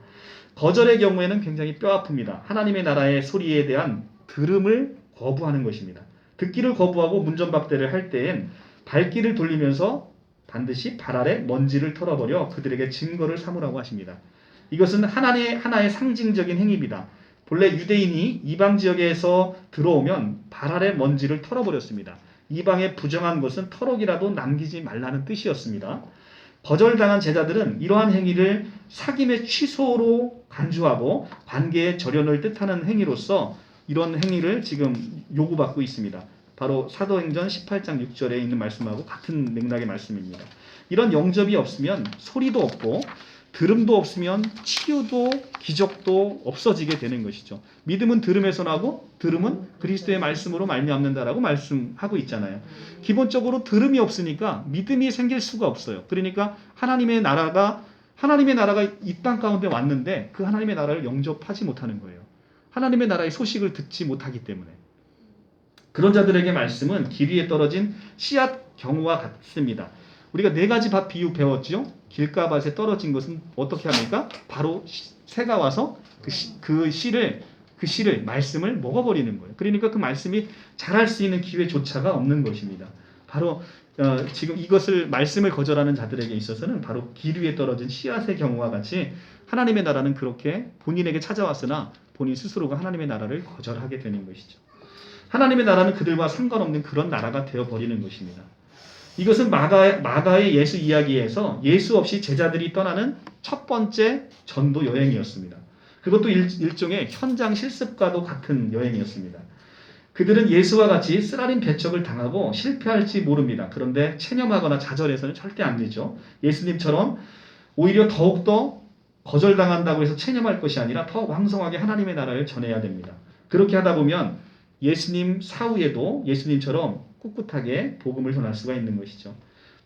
거절의 경우에는 굉장히 뼈아픕니다. 하나님의 나라의 소리에 대한 들음을 거부하는 것입니다. 듣기를 거부하고 문전박대를 할 때엔 발길을 돌리면서 반드시 발 아래 먼지를 털어버려 그들에게 증거를 삼으라고 하십니다. 이것은 하나의 상징적인 행위입니다. 본래 유대인이 이방 지역에서 들어오면 발 아래 먼지를 털어버렸습니다. 이방의 부정한 것은 털옥이라도 남기지 말라는 뜻이었습니다. 거절당한 제자들은 이러한 행위를 사귐의 취소로 간주하고 관계의 절연을 뜻하는 행위로서 이런 행위를 지금 요구받고 있습니다. 바로 사도행전 18장 6절에 있는 말씀하고 같은 맥락의 말씀입니다. 이런 영접이 없으면 소리도 없고 들음도 없으면 치유도 기적도 없어지게 되는 것이죠. 믿음은 들음에서 나고 들음은 그리스도의 말씀으로 말미암는다라고 말씀하고 있잖아요. 기본적으로 들음이 없으니까 믿음이 생길 수가 없어요. 그러니까 하나님의 나라가 이 땅 가운데 왔는데 그 하나님의 나라를 영접하지 못하는 거예요. 하나님의 나라의 소식을 듣지 못하기 때문에. 그런 자들에게 말씀은 길 위에 떨어진 씨앗 경우와 같습니다. 우리가 네 가지 밭 비유 배웠죠. 길가밭에 떨어진 것은 어떻게 합니까? 바로 새가 와서 그 씨를 말씀을 먹어버리는 거예요. 그러니까 그 말씀이 자랄 수 있는 기회조차가 없는 것입니다. 바로 지금 이것을 말씀을 거절하는 자들에게 있어서는 바로 길 위에 떨어진 씨앗의 경우와 같이 하나님의 나라는 그렇게 본인에게 찾아왔으나 본인 스스로가 하나님의 나라를 거절하게 되는 것이죠. 하나님의 나라는 그들과 상관없는 그런 나라가 되어버리는 것입니다. 이것은 마가의 예수 이야기에서 예수 없이 제자들이 떠나는 첫 번째 전도 여행이었습니다. 그것도 일종의 현장 실습과도 같은 여행이었습니다. 그들은 예수와 같이 쓰라린 배척을 당하고 실패할지 모릅니다. 그런데 체념하거나 좌절해서는 절대 안 되죠. 예수님처럼 오히려 더욱더 거절당한다고 해서 체념할 것이 아니라 더 왕성하게 하나님의 나라를 전해야 됩니다. 그렇게 하다 보면 예수님 사후에도 예수님처럼 꿋꿋하게 복음을 전할 수가 있는 것이죠.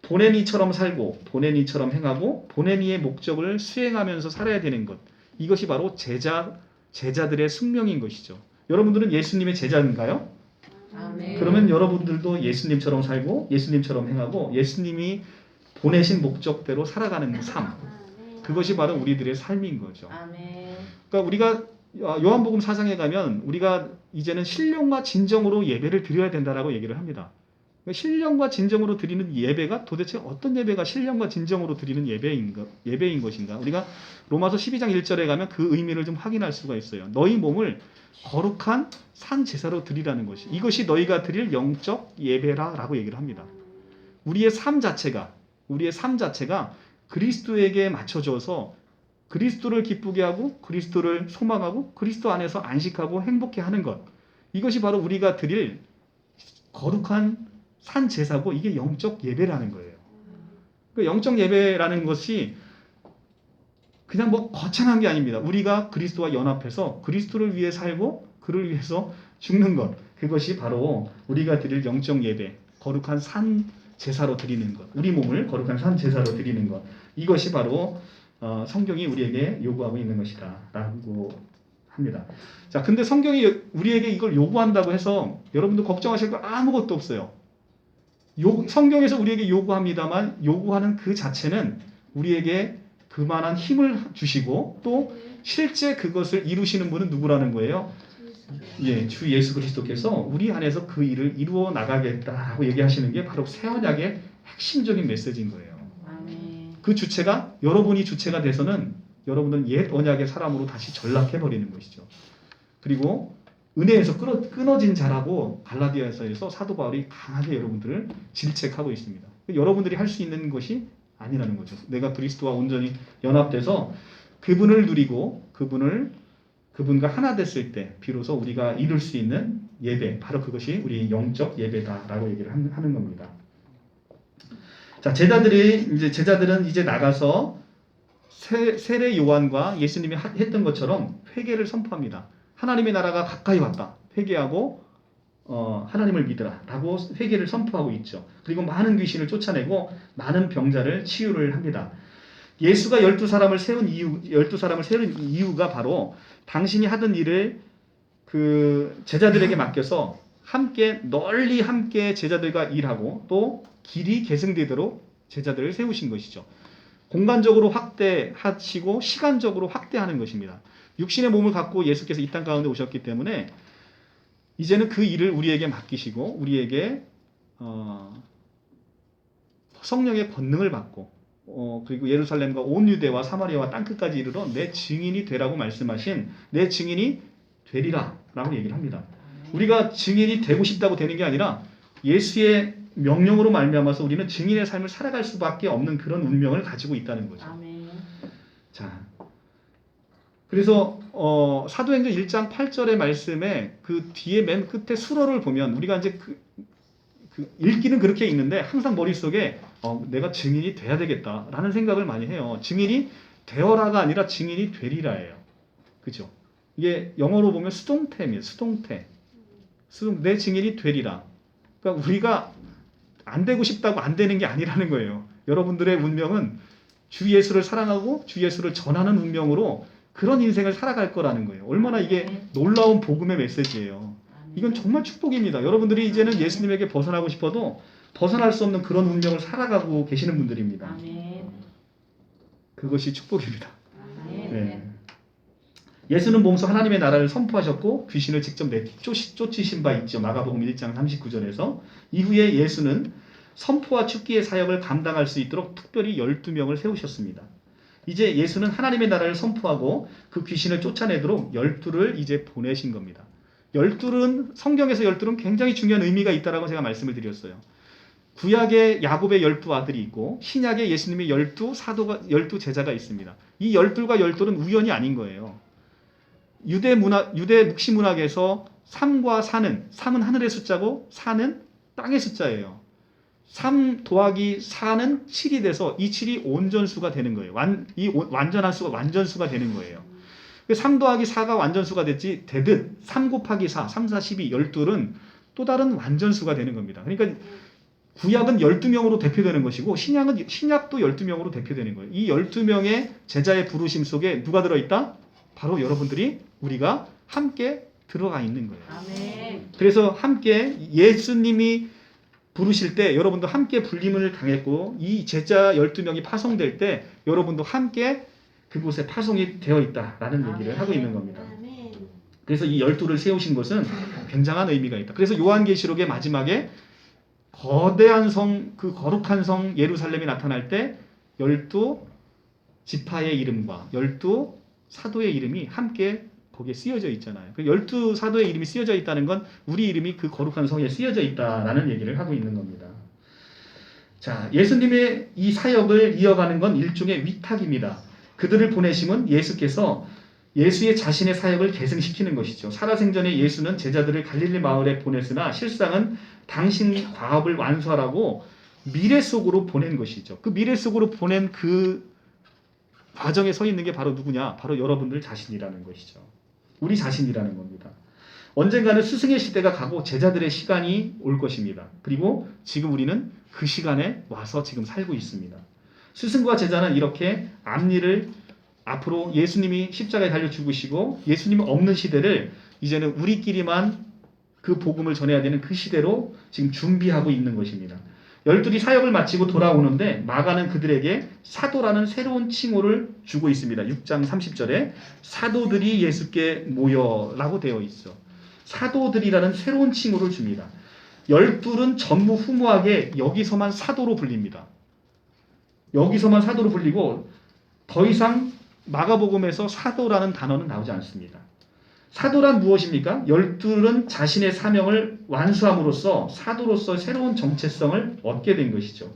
보내니처럼 살고 보내니처럼 행하고 보내니의 목적을 수행하면서 살아야 되는 것. 이것이 바로 제자들의 숙명인 것이죠. 여러분들은 예수님의 제자인가요? 아멘. 그러면 여러분들도 예수님처럼 살고 예수님처럼 행하고 예수님이 보내신 목적대로 살아가는 삶. 그것이 바로 우리들의 삶인 거죠. 아멘. 그러니까 우리가 요한복음 4장에 가면 우리가 이제는 신령과 진정으로 예배를 드려야 된다라고 얘기를 합니다. 신령과 진정으로 드리는 예배가 도대체 어떤 예배가 신령과 진정으로 드리는 예배인 것인가? 우리가 로마서 12장 1절에 가면 그 의미를 좀 확인할 수가 있어요. 너희 몸을 거룩한 산 제사로 드리라는 것이. 이것이 너희가 드릴 영적 예배라라고 얘기를 합니다. 우리의 삶 자체가 그리스도에게 맞춰져서 그리스도를 기쁘게 하고 그리스도를 소망하고 그리스도 안에서 안식하고 행복해 하는 것. 이것이 바로 우리가 드릴 거룩한 산 제사고 이게 영적 예배라는 거예요. 그 영적 예배라는 것이 그냥 뭐 거창한 게 아닙니다. 우리가 그리스도와 연합해서 그리스도를 위해 살고 그를 위해서 죽는 것. 그것이 바로 우리가 드릴 영적 예배, 거룩한 산 제사로 드리는 것. 우리 몸을 거룩한 산 제사로 드리는 것. 이것이 바로 성경이 우리에게 요구하고 있는 것이다 라고 합니다. 자, 근데 성경이 우리에게 이걸 요구한다고 해서 여러분도 걱정하실 거 아무것도 없어요. 성경에서 우리에게 요구합니다만 요구하는 그 자체는 우리에게 그만한 힘을 주시고 또 실제 그것을 이루시는 분은 누구라는 거예요? 예, 주 예수 그리스도께서 우리 안에서 그 일을 이루어 나가겠다라고 얘기하시는 게 바로 새 언약의 핵심적인 메시지인 거예요. 그 주체가 여러분이 주체가 돼서는 여러분은 옛 언약의 사람으로 다시 전락해버리는 것이죠. 그리고 은혜에서 끊어진 자라고 갈라디아서에서 사도 바울이 강하게 여러분들을 질책하고 있습니다. 여러분들이 할 수 있는 것이 아니라는 거죠. 내가 그리스도와 온전히 연합돼서 그분을 누리고 그분과 하나 됐을 때 비로소 우리가 이룰 수 있는 예배, 바로 그것이 우리 영적 예배다라고 얘기를 하는 겁니다. 자, 제자들은 이제 나가서 세례 요한과 예수님이 했던 것처럼 회개를 선포합니다. 하나님의 나라가 가까이 왔다. 회개하고 하나님을 믿으라라고 회개를 선포하고 있죠. 그리고 많은 귀신을 쫓아내고 많은 병자를 치유를 합니다. 예수가 12사람을 세운 이유가 바로 당신이 하던 일을 그 제자들에게 맡겨서 널리 함께 제자들과 일하고 또 길이 계승되도록 제자들을 세우신 것이죠. 공간적으로 확대하시고 시간적으로 확대하는 것입니다. 육신의 몸을 갖고 예수께서 이 땅 가운데 오셨기 때문에 이제는 그 일을 우리에게 맡기시고 우리에게 성령의 권능을 받고 그리고 예루살렘과 온 유대와 사마리아와 땅끝까지 이르러 내 증인이 되라고 말씀하신 내 증인이 되리라 라고 얘기를 합니다. 우리가 증인이 되고 싶다고 되는 게 아니라 예수의 명령으로 말미암아서 우리는 증인의 삶을 살아갈 수밖에 없는 그런 운명을 가지고 있다는 거죠. 아멘. 자, 그래서 사도행전 1장 8절의 말씀에 그 뒤에 맨 끝에 수로를 보면 우리가 이제 그 읽기는 그렇게 읽는데 항상 머릿속에 내가 증인이 돼야 되겠다라는 생각을 많이 해요. 증인이 되어라가 아니라 증인이 되리라예요. 그죠? 이게 영어로 보면 수동태입니다. 수동태. 내 증인이 되리라. 그러니까 우리가 안 되고 싶다고 안 되는 게 아니라는 거예요. 여러분들의 운명은 주 예수를 사랑하고 주 예수를 전하는 운명으로 그런 인생을 살아갈 거라는 거예요. 얼마나 이게 놀라운 복음의 메시지예요. 이건 정말 축복입니다. 여러분들이 이제는 예수님에게 벗어나고 싶어도 벗어날 수 없는 그런 운명을 살아가고 계시는 분들입니다. 아멘. 그것이 축복입니다. 아멘. 네. 예수는 몸소 하나님의 나라를 선포하셨고 귀신을 직접 쫓으신 바 있죠. 마가복음 1장 39절에서. 이후에 예수는 선포와 축기의 사역을 감당할 수 있도록 특별히 12명을 세우셨습니다. 이제 예수는 하나님의 나라를 선포하고 그 귀신을 쫓아내도록 12를 이제 보내신 겁니다. 12는 성경에서 12는 굉장히 중요한 의미가 있다라고 제가 말씀을 드렸어요. 구약의 야곱의 12아들이 있고 신약의 예수님의 12 제자가 있습니다. 이 12과 12는 우연이 아닌 거예요. 유대 묵시 문학에서 3과 3은 하늘의 숫자고 4는 땅의 숫자예요. 3 더하기 4는 7이 돼서 이 7이 온전수가 되는 거예요. 이 완전한 수가 완전수가 되는 거예요. 3 더하기 4가 완전수가 되듯 3 곱하기 4, 3, 4, 12, 12는 또 다른 완전수가 되는 겁니다. 그러니까 구약은 12명으로 대표되는 것이고 신약도 12명으로 대표되는 거예요. 이 12명의 제자의 부르심 속에 누가 들어있다? 바로 여러분들이 우리가 함께 들어가 있는 거예요. 아멘. 그래서 함께 예수님이 부르실 때 여러분도 함께 불림을 당했고 이 제자 12명이 파송될 때 여러분도 함께 그곳에 파송이 되어 있다라는 얘기를 하고 있는 겁니다. 그래서 이 12를 세우신 것은 굉장한 의미가 있다. 그래서 요한계시록의 마지막에 거대한 성, 그 거룩한 성 예루살렘이 나타날 때 12지파의 이름과 12사도의 이름이 함께 거기에 쓰여져 있잖아요. 12사도의 이름이 쓰여져 있다는 건 우리 이름이 그 거룩한 성에 쓰여져 있다라는 얘기를 하고 있는 겁니다. 자, 예수님의 이 사역을 이어가는 건 일종의 위탁입니다. 그들을 보내심은 예수께서 예수의 자신의 사역을 계승시키는 것이죠. 살아생전에 예수는 제자들을 갈릴리 마을에 보냈으나 실상은 당신 과업을 완수하라고 미래 속으로 보낸 것이죠. 그 미래 속으로 보낸 그 과정에 서 있는 게 바로 누구냐? 바로 여러분들 자신이라는 것이죠. 우리 자신이라는 겁니다. 언젠가는 스승의 시대가 가고 제자들의 시간이 올 것입니다. 그리고 지금 우리는 그 시간에 와서 지금 살고 있습니다. 스승과 제자는 이렇게 앞일을 앞으로 예수님이 십자가에 달려 죽으시고 예수님이 없는 시대를 이제는 우리끼리만 그 복음을 전해야 되는 그 시대로 지금 준비하고 있는 것입니다. 12이 사역을 마치고 돌아오는데 마가는 그들에게 사도라는 새로운 칭호를 주고 있습니다. 6장 30절에 사도들이 예수께 모여라고 되어 있어. 사도들이라는 새로운 칭호를 줍니다. 12는 전무후무하게 여기서만 사도로 불립니다. 여기서만 사도로 불리고 더 이상 마가복음에서 사도라는 단어는 나오지 않습니다. 사도란 무엇입니까? 12는 자신의 사명을 완수함으로써 사도로서 새로운 정체성을 얻게 된 것이죠.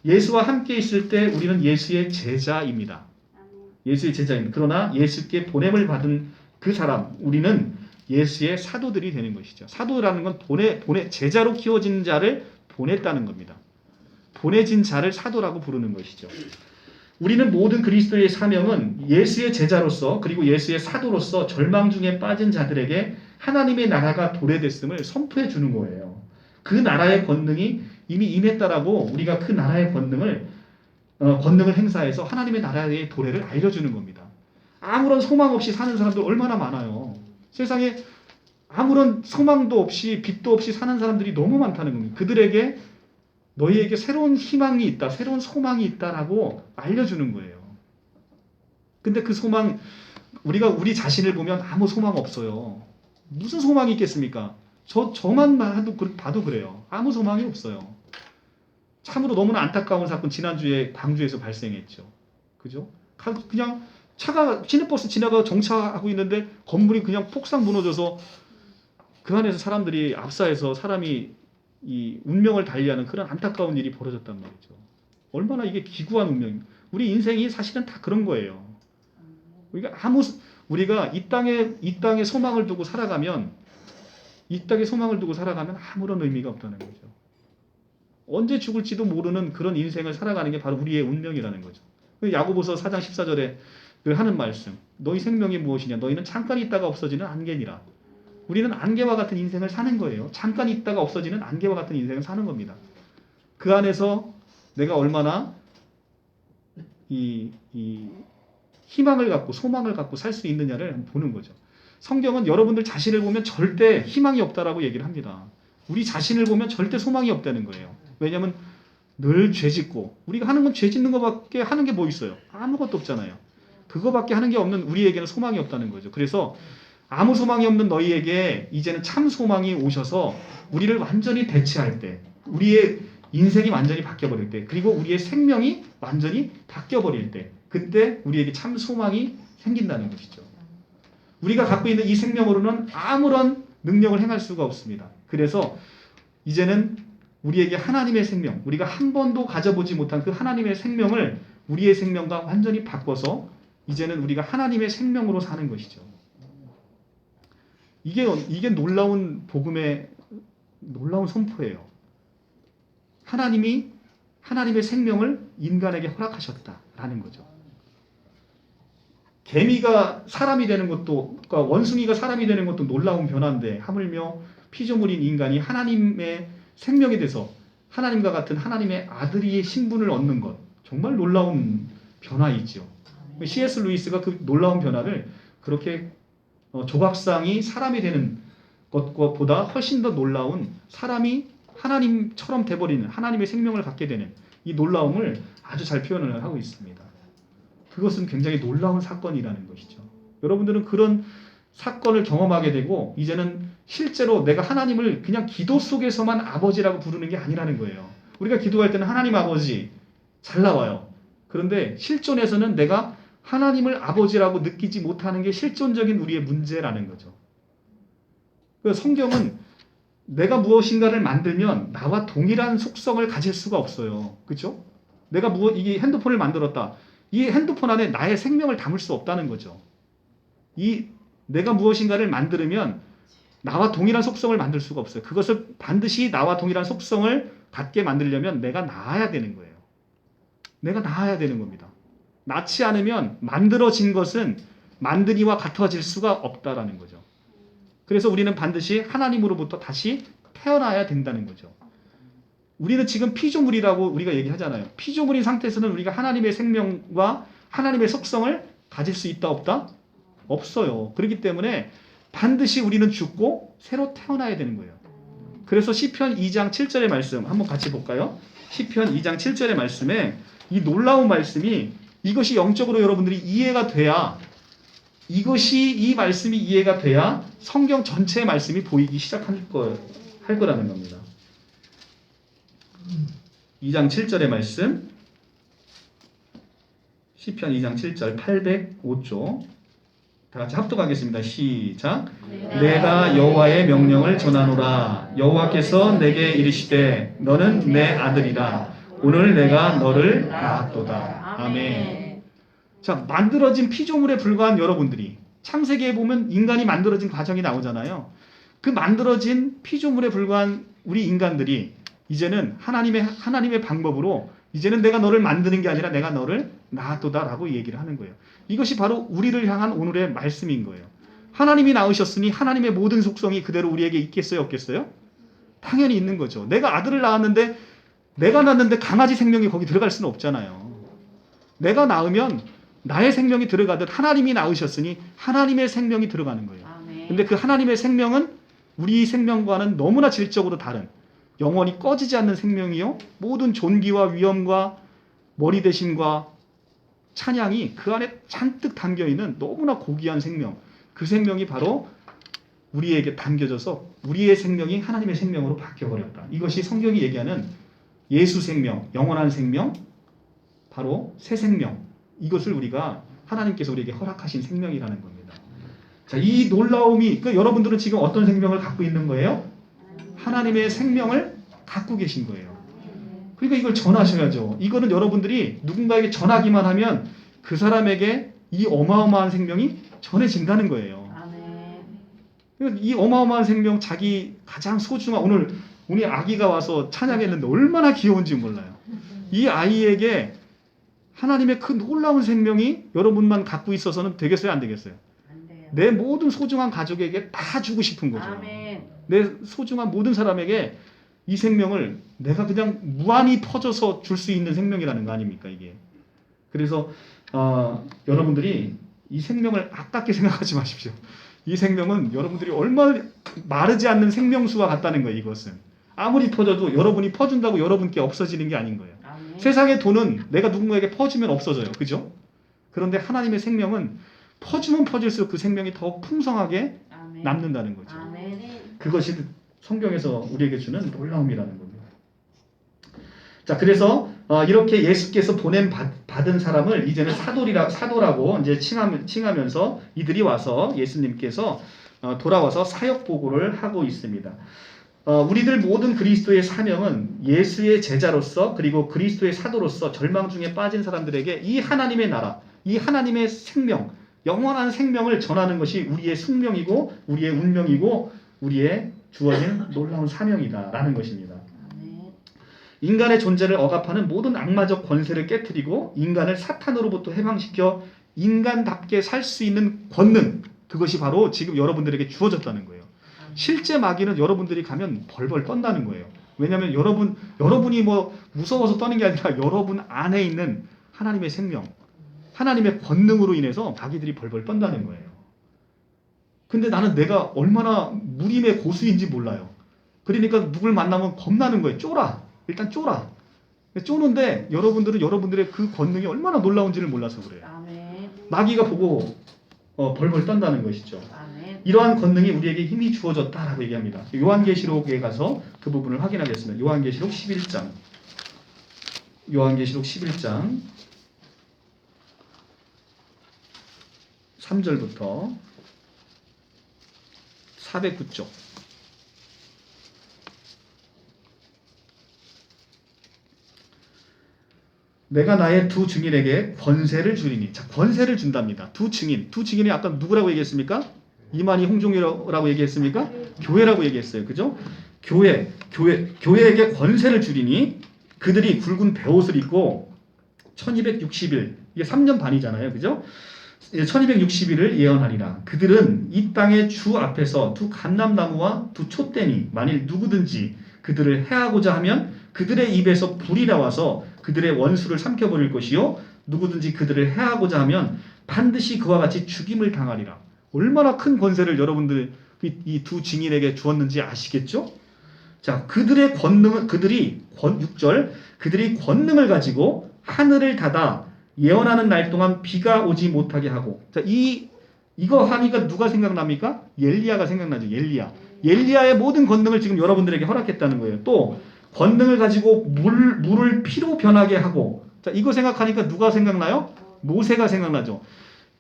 예수와 함께 있을 때 우리는 예수의 제자입니다. 예수의 제자입니다. 그러나 예수께 보냄을 받은 그 사람, 우리는 예수의 사도들이 되는 것이죠. 사도라는 건 제자로 키워진 자를 보냈다는 겁니다. 보내진 자를 사도라고 부르는 것이죠. 우리는 모든 그리스도의 사명은 예수의 제자로서 그리고 예수의 사도로서 절망 중에 빠진 자들에게 하나님의 나라가 도래됐음을 선포해 주는 거예요. 그 나라의 권능이 이미 임했다라고 우리가 그 나라의 권능을 행사해서 하나님의 나라의 도래를 알려주는 겁니다. 아무런 소망 없이 사는 사람들 얼마나 많아요. 세상에 아무런 소망도 없이 빛도 없이 사는 사람들이 너무 많다는 겁니다. 그들에게 너희에게 새로운 희망이 있다, 새로운 소망이 있다라고 알려주는 거예요. 근데 그 소망, 우리가 우리 자신을 보면 아무 소망 없어요. 무슨 소망이 있겠습니까? 저만 봐도 그래요. 아무 소망이 없어요. 참으로 너무나 안타까운 사건 지난주에 광주에서 발생했죠. 그죠? 그냥 차가 시내버스 지나가 정차하고 있는데 건물이 그냥 폭삭 무너져서 그 안에서 사람들이 압사해서 사람이 이 운명을 달리하는 그런 안타까운 일이 벌어졌단 말이죠. 얼마나 이게 기구한 운명. 우리 인생이 사실은 다 그런 거예요. 우리가 이 땅에 소망을 두고 살아가면 아무런 의미가 없다는 거죠. 언제 죽을지도 모르는 그런 인생을 살아가는 게 바로 우리의 운명이라는 거죠. 야고보서 4장 14절에 하는 말씀. 너희 생명이 무엇이냐? 너희는 잠깐 있다가 없어지는 안개니라. 우리는 안개와 같은 인생을 사는 거예요. 잠깐 있다가 없어지는 안개와 같은 인생을 사는 겁니다. 그 안에서 내가 얼마나 이 희망을 갖고 소망을 갖고 살 수 있느냐를 보는 거죠. 성경은 여러분들 자신을 보면 절대 희망이 없다라고 얘기를 합니다. 우리 자신을 보면 절대 소망이 없다는 거예요. 왜냐하면 늘 죄짓고 우리가 하는 건 죄짓는 것밖에 하는 게 뭐 있어요? 아무것도 없잖아요. 그거밖에 하는 게 없는 우리에게는 소망이 없다는 거죠. 그래서 아무 소망이 없는 너희에게 이제는 참 소망이 오셔서 우리를 완전히 대체할 때, 우리의 인생이 완전히 바뀌어버릴 때, 그리고 우리의 생명이 완전히 바뀌어버릴 때, 그때 우리에게 참 소망이 생긴다는 것이죠. 우리가 갖고 있는 이 생명으로는 아무런 능력을 행할 수가 없습니다. 그래서 이제는 우리에게 하나님의 생명, 우리가 한 번도 가져보지 못한 그 하나님의 생명을 우리의 생명과 완전히 바꿔서 이제는 우리가 하나님의 생명으로 사는 것이죠. 이게 놀라운 복음의 놀라운 선포예요. 하나님이 하나님의 생명을 인간에게 허락하셨다라는 거죠. 개미가 사람이 되는 것도, 그러니까 원숭이가 사람이 되는 것도 놀라운 변화인데 하물며 피조물인 인간이 하나님의 생명이 돼서 하나님과 같은 하나님의 아들의 신분을 얻는 것, 정말 놀라운 변화이죠. C.S. 루이스가 그 놀라운 변화를 그렇게 조각상이 사람이 되는 것보다 훨씬 더 놀라운 사람이 하나님처럼 돼버리는 하나님의 생명을 갖게 되는 이 놀라움을 아주 잘 표현을 하고 있습니다. 그것은 굉장히 놀라운 사건이라는 것이죠. 여러분들은 그런 사건을 경험하게 되고 이제는 실제로 내가 하나님을 그냥 기도 속에서만 아버지라고 부르는 게 아니라는 거예요. 우리가 기도할 때는 하나님 아버지 잘 나와요. 그런데 실존에서는 내가 하나님을 아버지라고 느끼지 못하는 게 실존적인 우리의 문제라는 거죠. 성경은 내가 무엇인가를 만들면 나와 동일한 속성을 가질 수가 없어요. 그렇죠? 내가 이 핸드폰을 만들었다. 이 핸드폰 안에 나의 생명을 담을 수 없다는 거죠. 내가 무엇인가를 만들면 나와 동일한 속성을 만들 수가 없어요. 그것을 반드시 나와 동일한 속성을 갖게 만들려면 내가 나아야 되는 거예요. 내가 나아야 되는 겁니다. 낳지 않으면 만들어진 것은 만드니와 같아질 수가 없다라는 거죠. 그래서 우리는 반드시 하나님으로부터 다시 태어나야 된다는 거죠. 우리는 지금 피조물이라고 우리가 얘기하잖아요. 피조물인 상태에서는 우리가 하나님의 생명과 하나님의 속성을 가질 수 있다 없다? 없어요. 그렇기 때문에 반드시 우리는 죽고 새로 태어나야 되는 거예요. 그래서 시편 2장 7절의 말씀 한번 같이 볼까요? 시편 2장 7절의 말씀에 이 놀라운 말씀이 이것이 영적으로 여러분들이 이해가 돼야 이 말씀이 이해가 돼야 성경 전체의 말씀이 보이기 시작할 거라는 겁니다. 2장 7절의 말씀 시편 2장 7절 805조 다 같이 합독하겠습니다. 시작. 내가 여호와의 명령을 전하노라. 여호와께서 내게 이르시되 너는 내 아들이라. 오늘 내가 너를 낳았도다. 아멘. 자, 만들어진 피조물에 불과한 여러분들이 창세기에 보면 인간이 만들어진 과정이 나오잖아요. 그 만들어진 피조물에 불과한 우리 인간들이 이제는 하나님의 방법으로 이제는 내가 너를 만드는 게 아니라 내가 너를 낳았도다라고 얘기를 하는 거예요. 이것이 바로 우리를 향한 오늘의 말씀인 거예요. 하나님이 낳으셨으니 하나님의 모든 속성이 그대로 우리에게 있겠어요, 없겠어요? 당연히 있는 거죠. 내가 아들을 낳았는데 내가 낳았는데 강아지 생명이 거기 들어갈 수는 없잖아요. 내가 낳으면 나의 생명이 들어가듯 하나님이 낳으셨으니 하나님의 생명이 들어가는 거예요. 근데 그 하나님의 생명은 우리 생명과는 너무나 질적으로 다른 영원히 꺼지지 않는 생명이요. 모든 존귀와 위엄과 머리대심과 찬양이 그 안에 잔뜩 담겨있는 너무나 고귀한 생명. 그 생명이 바로 우리에게 담겨져서 우리의 생명이 하나님의 생명으로 바뀌어버렸다. 이것이 성경이 얘기하는 예수 생명, 영원한 생명, 바로 새 생명. 이것을 우리가 하나님께서 우리에게 허락하신 생명이라는 겁니다. 자, 이 놀라움이 그러니까 여러분들은 지금 어떤 생명을 갖고 있는 거예요? 하나님의 생명을 갖고 계신 거예요. 그러니까 이걸 전하셔야죠. 이거는 여러분들이 누군가에게 전하기만 하면 그 사람에게 이 어마어마한 생명이 전해진다는 거예요. 그러니까 이 어마어마한 생명, 자기 가장 소중한 오늘 우리 아기가 와서 찬양했는데 얼마나 귀여운지 몰라요. 이 아이에게 하나님의 그 놀라운 생명이 여러분만 갖고 있어서는 되겠어요, 안 되겠어요? 내 모든 소중한 가족에게 다 주고 싶은 거죠. 아멘. 내 소중한 모든 사람에게 이 생명을 내가 그냥 무한히 퍼져서 줄 수 있는 생명이라는 거 아닙니까, 이게. 그래서 여러분들이 이 생명을 아깝게 생각하지 마십시오. 이 생명은 여러분들이 얼마나 마르지 않는 생명수와 같다는 거예요. 이것은 아무리 퍼져도 여러분이 퍼준다고 여러분께 없어지는 게 아닌 거예요. 아멘. 세상의 돈은 내가 누군가에게 퍼주면 없어져요. 그죠? 그런데 하나님의 생명은 퍼주면 퍼질수록 그 생명이 더 풍성하게 아멘. 남는다는 거죠. 아멘. 그것이 성경에서 우리에게 주는 놀라움이라는 겁니다. 자, 그래서 이렇게 예수께서 받은 사람을 이제는 사도라고 이제 칭하면서 이들이 와서 예수님께서 돌아와서 사역 보고를 하고 있습니다. 우리들 모든 그리스도의 사명은 예수의 제자로서 그리고 그리스도의 사도로서 절망 중에 빠진 사람들에게 이 하나님의 나라, 이 하나님의 생명, 영원한 생명을 전하는 것이 우리의 숙명이고 우리의 운명이고 우리의 주어진 놀라운 사명이다라는 것입니다. 인간의 존재를 억압하는 모든 악마적 권세를 깨트리고 인간을 사탄으로부터 해방시켜 인간답게 살 수 있는 권능, 그것이 바로 지금 여러분들에게 주어졌다는 거예요. 실제 마귀는 여러분들이 가면 벌벌 떤다는 거예요. 왜냐하면 여러분이 뭐 무서워서 떠는 게 아니라 여러분 안에 있는 하나님의 생명, 하나님의 권능으로 인해서 마귀들이 벌벌 떤다는 거예요. 근데 나는 내가 얼마나 무림의 고수인지 몰라요. 그러니까 누굴 만나면 겁나는 거예요. 일단 쫄아. 쪼는데 여러분들은 여러분들의 그 권능이 얼마나 놀라운지를 몰라서 그래요. 아멘. 마귀가 보고 벌벌 떤다는 것이죠. 아멘. 이러한 권능이 우리에게 힘이 주어졌다라고 얘기합니다. 요한계시록에 가서 그 부분을 확인하겠습니다. 요한계시록 11장. 요한계시록 11장 3절부터 409쪽. 내가 나의 두 증인에게 권세를 주리니. 자, 권세를 준답니다. 두 증인이 아까 누구라고 얘기했습니까? 이만희 홍종이라고 얘기했습니까? 교회라고 얘기했어요. 그죠? 교회에게 권세를 주리니 그들이 굵은 베옷을 입고 1260일, 이게 3년 반이잖아요. 그죠? 1260일을 예언하리라. 그들은 이 땅의 주 앞에서 두 감람나무와 두 촛대니 만일 누구든지 그들을 해하고자 하면 그들의 입에서 불이 나와서 그들의 원수를 삼켜버릴 것이요 누구든지 그들을 해하고자 하면 반드시 그와 같이 죽임을 당하리라. 얼마나 큰 권세를 여러분들 이 두 증인에게 주었는지 아시겠죠? 자, 그들의 권능은 6절 그들이 권능을 가지고 하늘을 닫아 예언하는 날 동안 비가 오지 못하게 하고. 자, 이거 하니까 누가 생각납니까? 엘리야가 생각나죠. 엘리야의 모든 권능을 지금 여러분들에게 허락했다는 거예요. 또 권능을 가지고 물을 피로 변하게 하고. 자, 이거 생각하니까 누가 생각나요? 모세가 생각나죠.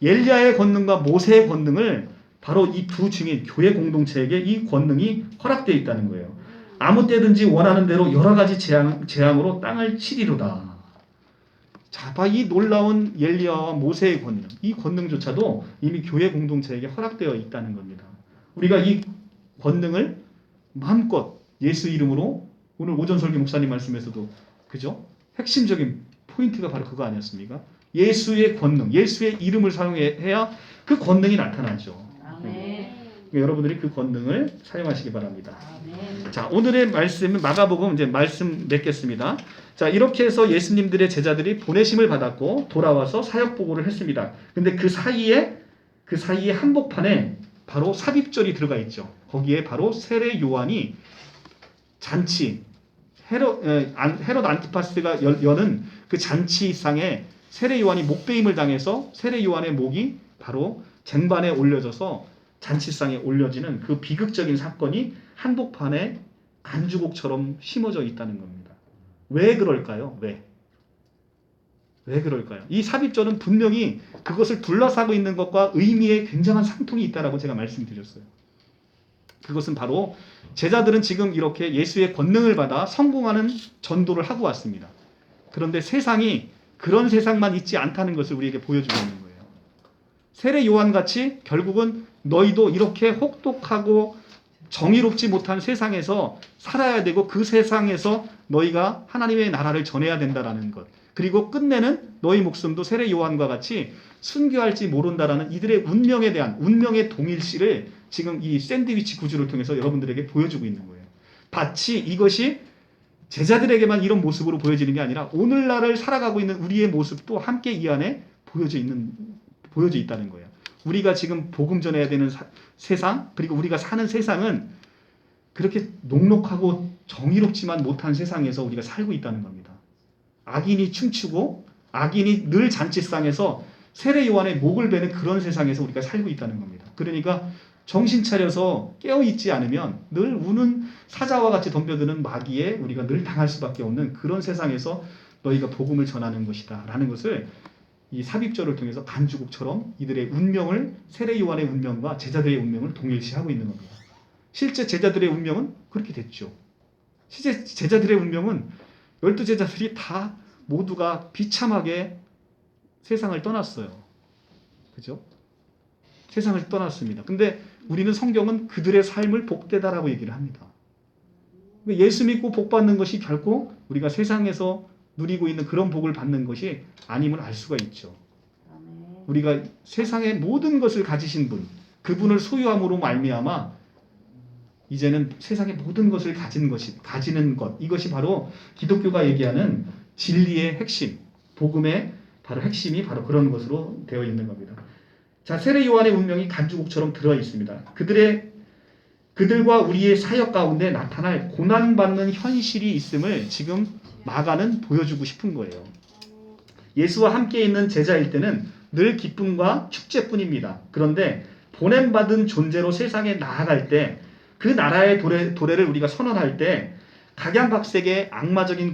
엘리야의 권능과 모세의 권능을 바로 이 두 증인 교회 공동체에게 이 권능이 허락되어 있다는 거예요. 아무 때든지 원하는 대로 여러 가지 재앙으로 땅을 치리로다. 자, 봐, 이 놀라운 엘리야와 모세의 권능, 이 권능조차도 이미 교회 공동체에게 허락되어 있다는 겁니다. 우리가 이 권능을 마음껏 예수 이름으로, 오늘 오전 설교 목사님 말씀에서도 그죠? 핵심적인 포인트가 바로 그거 아니었습니까? 예수의 권능, 예수의 이름을 사용해야 그 권능이 나타나죠. 아멘. 여러분들이 그 권능을 사용하시기 바랍니다. 아멘. 자, 오늘의 말씀은 마가복음 이제 말씀 맺겠습니다. 자, 이렇게 해서 예수님들의 제자들이 보내심을 받았고 돌아와서 사역 보고를 했습니다. 근데 그 사이에 한복판에 바로 삽입절이 들어가 있죠. 거기에 바로 세례 요한이 잔치, 헤롯 안티파스가 여는 그 잔치상에 세례 요한이 목베임을 당해서 세례 요한의 목이 바로 쟁반에 올려져서 잔치상에 올려지는 그 비극적인 사건이 한복판에 간주곡처럼 심어져 있다는 겁니다. 왜 그럴까요? 왜 그럴까요? 이 삽입절은 분명히 그것을 둘러싸고 있는 것과 의미에 굉장한 상통이 있다라고 제가 말씀드렸어요. 그것은 바로 제자들은 지금 이렇게 예수의 권능을 받아 성공하는 전도를 하고 왔습니다. 그런데 세상이 그런 세상만 있지 않다는 것을 우리에게 보여주고 있는 거예요. 세례 요한같이 결국은 너희도 이렇게 혹독하고 정의롭지 못한 세상에서 살아야 되고 그 세상에서 너희가 하나님의 나라를 전해야 된다라는 것. 그리고 끝내는 너희 목숨도 세례 요한과 같이 순교할지 모른다라는 이들의 운명에 대한 운명의 동일시를 지금 이 샌드위치 구조를 통해서 여러분들에게 보여주고 있는 거예요. 마치 이것이 제자들에게만 이런 모습으로 보여지는 게 아니라 오늘날을 살아가고 있는 우리의 모습도 함께 이 안에 보여져 있다는 거예요. 우리가 지금 복음 전해야 되는 세상, 그리고 우리가 사는 세상은 그렇게 녹록하고 정의롭지만 못한 세상에서 우리가 살고 있다는 겁니다. 악인이 춤추고 악인이 늘 잔치상에서 세례 요한의 목을 베는 그런 세상에서 우리가 살고 있다는 겁니다. 그러니까 정신 차려서 깨어있지 않으면 늘 우는 사자와 같이 덤벼드는 마귀에 우리가 늘 당할 수밖에 없는 그런 세상에서 너희가 복음을 전하는 것이다 라는 것을 이 삽입절을 통해서 간주곡처럼 이들의 운명을, 세례 요한의 운명과 제자들의 운명을 동일시하고 있는 겁니다. 실제 제자들의 운명은 그렇게 됐죠. 실제 제자들의 운명은 12제자들이 다 모두가 비참하게 세상을 떠났어요. 그죠? 세상을 떠났습니다. 근데 우리는 성경은 그들의 삶을 복되다라고 얘기를 합니다. 예수 믿고 복 받는 것이 결코 우리가 세상에서 누리고 있는 그런 복을 받는 것이 아님을 알 수가 있죠. 우리가 세상의 모든 것을 가지신 분, 그분을 소유함으로 말미암아 이제는 세상의 모든 것을 가지는 것, 이것이 바로 기독교가 얘기하는 진리의 핵심, 복음의 바로 핵심이 바로 그런 것으로 되어 있는 겁니다. 자, 세례 요한의 운명이 간주곡처럼 들어 있습니다. 그들과 우리의 사역 가운데 나타날 고난받는 현실이 있음을 지금 마가는 보여주고 싶은 거예요. 예수와 함께 있는 제자일 때는 늘 기쁨과 축제뿐입니다. 그런데 보냄받은 존재로 세상에 나아갈 때 그 나라의 도래를 우리가 선언할 때 각양각색의 악마적인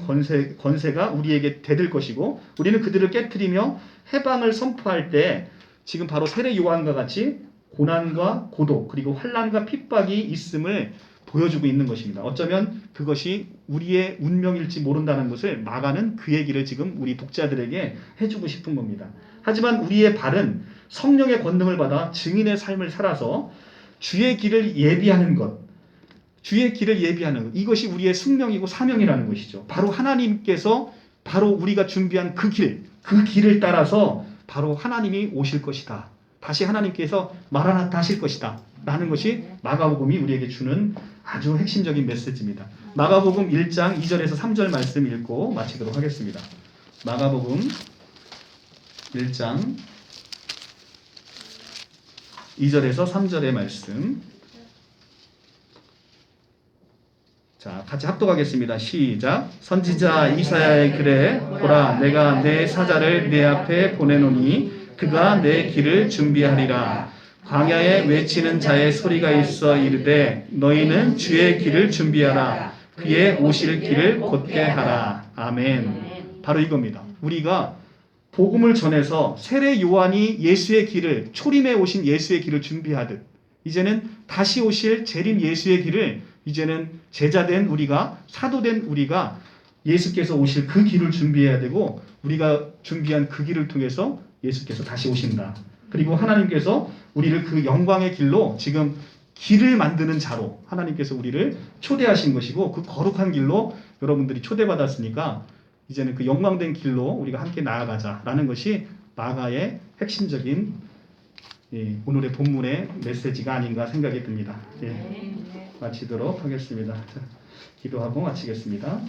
권세가 우리에게 대들 것이고 우리는 그들을 깨트리며 해방을 선포할 때 지금 바로 세례 요한과 같이 고난과 고독 그리고 환난과 핍박이 있음을 보여주고 있는 것입니다. 어쩌면 그것이 우리의 운명일지 모른다는 것을 마가는 그 얘기를 지금 우리 독자들에게 해주고 싶은 겁니다. 하지만 우리의 발은 성령의 권능을 받아 증인의 삶을 살아서 주의 길을 예비하는 것, 이것이 우리의 숙명이고 사명이라는 것이죠. 바로 하나님께서 바로 우리가 준비한 그 길을 따라서 바로 하나님이 오실 것이다. 다시 하나님께서 마라나타 하실 것이다. 라는 것이 마가복음이 우리에게 주는 아주 핵심적인 메시지입니다. 마가복음 1장 2절에서 3절 말씀 읽고 마치도록 하겠습니다. 마가복음 1장 2절에서 3절의 말씀. 자, 같이 합독하겠습니다. 시작. 선지자 이사야의 글에 보라, 내가 내 사자를 내 앞에 보내노니 그가 내 길을 준비하리라. 광야에 외치는 자의 소리가 있어 이르되 너희는 주의 길을 준비하라. 그의 오실 길을 곧게 하라. 아멘. 바로 이겁니다. 우리가 복음을 전해서 세례 요한이 예수의 길을, 초림에 오신 예수의 길을 준비하듯 이제는 다시 오실 재림 예수의 길을 이제는 제자된 우리가, 사도된 우리가 예수께서 오실 그 길을 준비해야 되고 우리가 준비한 그 길을 통해서 예수께서 다시 오신다. 그리고 하나님께서 우리를 그 영광의 길로 지금 길을 만드는 자로 하나님께서 우리를 초대하신 것이고 그 거룩한 길로 여러분들이 초대받았으니까 이제는 그 영광된 길로 우리가 함께 나아가자라는 것이 마가의 핵심적인 오늘의 본문의 메시지가 아닌가 생각이 듭니다. 마치도록 하겠습니다. 자, 기도하고 마치겠습니다.